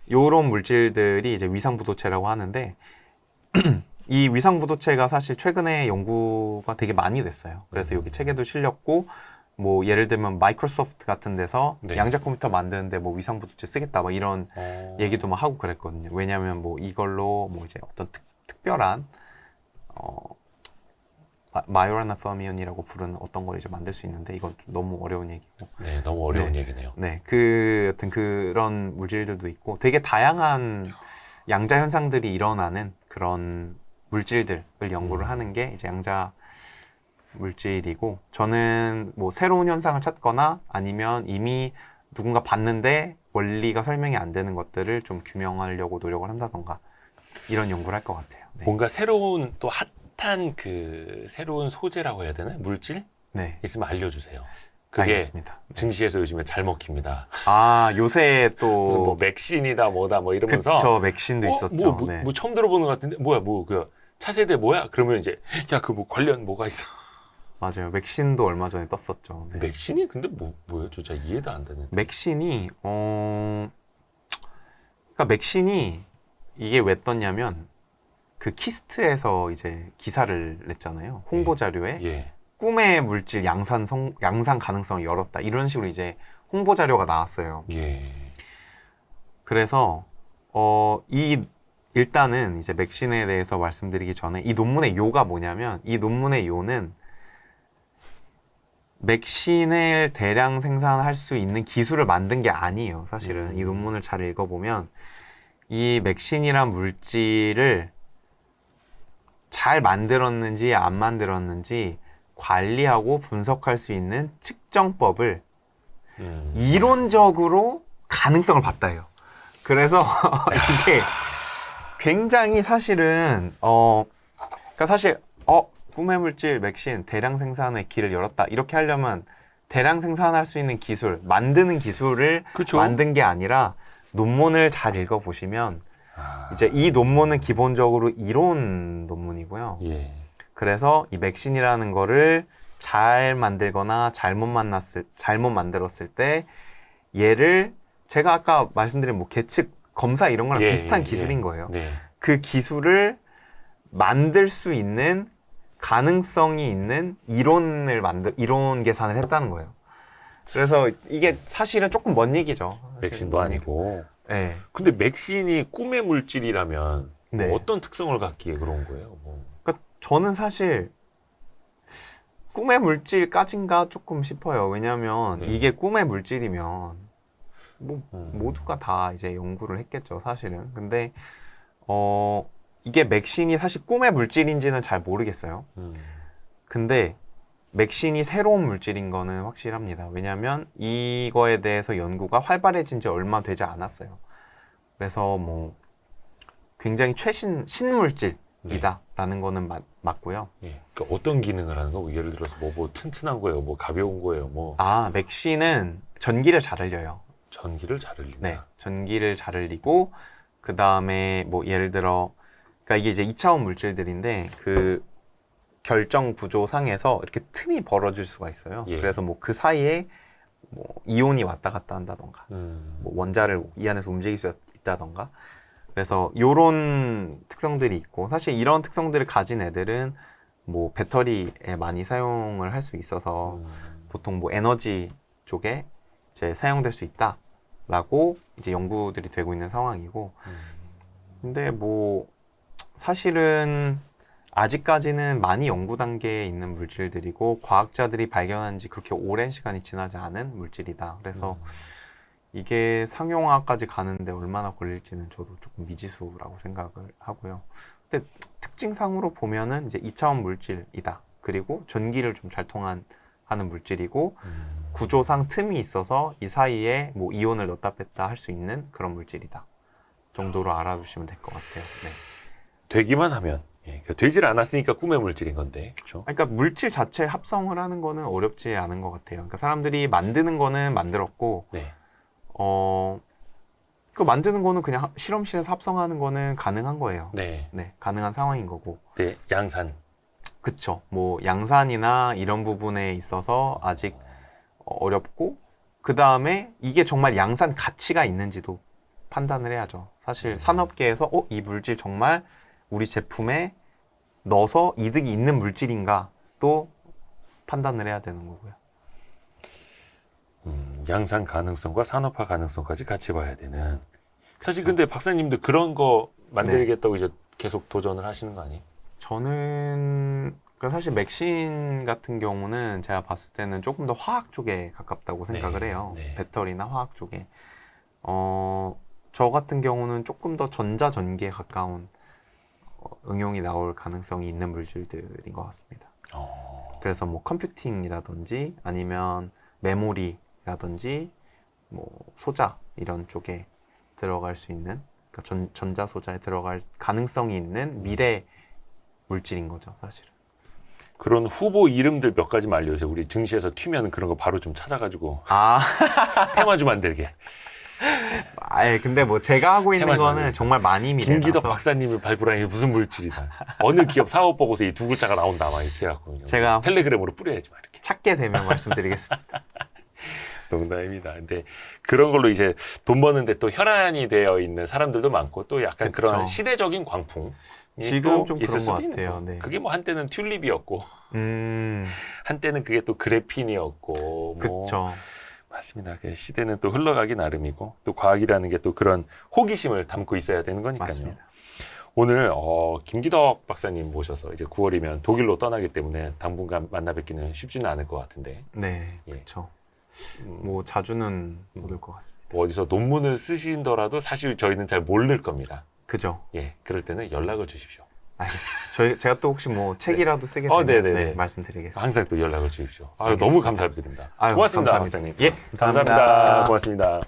요런 물질들이 이제 위상부도체라고 하는데 이 위상부도체가 사실 최근에 연구가 되게 많이 됐어요. 그래서 여기 책에도 실렸고 뭐 예를 들면 마이크로소프트 같은 데서 네. 양자 컴퓨터 만드는데 뭐 위상부도체 쓰겠다 막 이런 얘기도 막 하고 그랬거든요. 왜냐하면 뭐 이걸로 뭐 이제 어떤 특별한 마요라나 페르미온이라고 부르는 어떤 걸 이제 만들 수 있는데 이건 좀 너무 어려운 얘기고. 네, 너무 어려운 네. 얘기네요. 네, 여튼 그런 물질들도 있고 되게 다양한 양자 현상들이 일어나는 그런 물질들을 연구를 하는 게 이제 양자 물질이고 저는 뭐 새로운 현상을 찾거나 아니면 이미 누군가 봤는데 원리가 설명이 안 되는 것들을 좀 규명하려고 노력을 한다던가 이런 연구를 할 것 같아요. 네. 뭔가 새로운 또 핫한 그 새로운 소재라고 해야 되나? 물질? 네, 있으면 알려주세요. 그게 알겠습니다. 증시에서 요즘에 잘 먹힙니다. 아, 요새 또 무슨 뭐 맥신이다 뭐다 뭐 이러면서 그쵸, 맥신도 있었죠. 네. 뭐 처음 들어보는 것 같은데 뭐야 뭐 그 차세대 뭐야? 그러면 이제 야 그 뭐 관련 뭐가 있어? 맞아요. 맥신도 얼마 전에 떴었죠. 네. 맥신이 근데 뭐예요? 저 잘 이해도 안 되는. 맥신이 그러니까 맥신이 이게 왜 떴냐면 그 키스트에서 이제 기사를 냈잖아요. 홍보 자료에 예. 꿈의 물질 양산 가능성을 열었다 이런 식으로 이제 홍보 자료가 나왔어요. 예. 그래서 일단은 이제 맥신에 대해서 말씀드리기 전에 이 논문의 요가 뭐냐면 이 논문의 요는 맥신을 대량 생산할 수 있는 기술을 만든 게 아니에요. 사실은 이 논문을 잘 읽어보면 이 맥신이란 물질을 잘 만들었는지 안 만들었는지 관리하고 분석할 수 있는 측정법을 이론적으로 가능성을 봤다 해요. 그래서 이게 굉장히 사실은 그러니까 사실 꿈의 물질 맥신 대량 생산의 길을 열었다 이렇게 하려면 대량 생산할 수 있는 기술 만드는 기술을 그쵸. 만든 게 아니라 논문을 잘 읽어보시면 이제 이 논문은 기본적으로 이론 논문이고요. 예. 그래서 이 맥신이라는 거를 잘 만들거나 잘못 만들었을 때 얘를 제가 아까 말씀드린 뭐 계측 검사 이런 거랑 비슷한 기술인 거예요. 네. 그 기술을 만들 수 있는 가능성이 있는 이론 계산을 했다는 거예요. 그래서 이게 사실은 조금 먼 얘기죠. 맥신도 아니고. 네. 근데 맥신이 꿈의 물질이라면 네. 뭐 어떤 특성을 갖기에 그런 거예요? 뭐. 그러니까 저는 사실 꿈의 물질까진가 조금 싶어요. 왜냐하면 이게 꿈의 물질이면 뭐 모두가 다 이제 연구를 했겠죠, 사실은. 근데 이게 맥신이 사실 꿈의 물질인지는 잘 모르겠어요. 근데 맥신이 새로운 물질인 거는 확실합니다. 왜냐하면 이거에 대해서 연구가 활발해진 지 얼마 되지 않았어요. 그래서 뭐 굉장히 최신 신물질이다라는 거는 맞고요. 예. 그러니까 어떤 기능을 하는 거? 예를 들어서 뭐 튼튼한 거예요, 뭐 가벼운 거예요, 뭐 맥신은 전기를 잘 흘려요. 전기를 잘 흘린다. 네, 전기를 잘 흘리고 그 다음에 뭐 예를 들어, 그러니까 이게 이제 2차원 물질들인데 그 결정 구조상에서 이렇게 틈이 벌어질 수가 있어요. 예. 그래서 뭐 그 사이에 뭐 이온이 왔다 갔다 한다던가, 뭐 원자를 이 안에서 움직일 수 있다던가. 그래서 이런 특성들이 있고, 사실 이런 특성들을 가진 애들은 뭐 배터리에 많이 사용을 할 수 있어서 보통 뭐 에너지 쪽에 이제 사용될 수 있다라고 이제 연구들이 되고 있는 상황이고, 근데 뭐 사실은 아직까지는 많이 연구 단계에 있는 물질들이고 과학자들이 발견한 지 그렇게 오랜 시간이 지나지 않은 물질이다. 그래서 이게 상용화까지 가는데 얼마나 걸릴지는 저도 조금 미지수라고 생각을 하고요. 근데 특징상으로 보면은 이제 2차원 물질이다. 그리고 전기를 좀 잘 통하는 물질이고 구조상 틈이 있어서 이 사이에 뭐 이온을 넣었다 뺐다 할 수 있는 그런 물질이다 정도로 알아두시면 될 것 같아요. 네. 되기만 하면, 예. 그러니까 되질 않았으니까 꿈의 물질인 건데, 그렇죠? 그러니까 물질 자체 합성을 하는 거는 어렵지 않은 것 같아요. 그러니까 사람들이 만드는 거는 만들었고, 네. 그 만드는 거는 그냥 실험실에서 합성하는 거는 가능한 거예요. 네. 네, 가능한 상황인 거고. 네, 양산. 그쵸. 뭐 양산이나 이런 부분에 있어서 아직 어렵고, 그 다음에 이게 정말 양산 가치가 있는지도 판단을 해야죠. 사실 산업계에서 이 물질 정말 우리 제품에 넣어서 이득이 있는 물질인가 또 판단을 해야 되는 거고요. 양산 가능성과 산업화 가능성까지 같이 봐야 되는. 사실 근데 박사님도 그런 거 만들겠다고 이제 계속 도전을 하시는 거 아니에요? 저는 그러니까 사실 맥신 같은 경우는 제가 봤을 때는 조금 더 화학 쪽에 가깝다고 생각을 해요. 네. 배터리나 화학 쪽에. 저 같은 경우는 조금 더 전자전기에 가까운 응용이 나올 가능성이 있는 물질들인 것 같습니다. 그래서 뭐 컴퓨팅이라든지 아니면 메모리라든지 뭐 소자 이런 쪽에 들어갈 수 있는, 그러니까 전자 소자에 들어갈 가능성이 있는 미래 물질인 거죠, 사실은. 그런 후보 이름들 몇 가지만 알려주세요. 우리 증시에서 튀면 그런 거 바로 좀 찾아가지고 테마주 만들게. 근데 뭐 제가 하고 있는 테마주 거는 만들자. 정말 많이 미래라서. 김기덕 박사님을 발굴한 게 무슨 물질이다. 어느 기업 사업 보고서 이 두 글자가 나온다 막 이렇게 해갖고 제가 텔레그램으로 뿌려야지 막 이렇게. 찾게 되면 말씀드리겠습니다. 농담입니다. 근데 그런 걸로 이제 돈 버는데 또 혈안이 되어 있는 사람들도 많고 또 약간 그쵸. 그런 시대적인 광풍. 지금 좀 그런 것 같아요. 네. 그게 뭐 한때는 튤립이었고 한때는 그게 또 그래핀이었고. 그쵸. 맞습니다. 그 시대는 또 흘러가기 나름이고 또 과학이라는 게 또 그런 호기심을 담고 있어야 되는 거니까요. 맞습니다. 오늘 김기덕 박사님 모셔서 이제 9월이면 독일로 떠나기 때문에 당분간 만나 뵙기는 쉽지는 않을 것 같은데. 네, 예. 그렇죠. 뭐 자주는 못 올 것 같습니다. 뭐 어디서 논문을 쓰신더라도 사실 저희는 잘 모를 겁니다. 그죠? 예, 그럴 때는 연락을 주십시오. 알겠습니다. 제가 또 혹시 뭐 책이라도 쓰게 되면 네네네. 말씀드리겠습니다. 항상 또 연락을 주십시오. 알겠습니다. 너무 감사드립니다. 아유, 고맙습니다, 감사합니다. 박사님. 예, 감사합니다. 고맙습니다.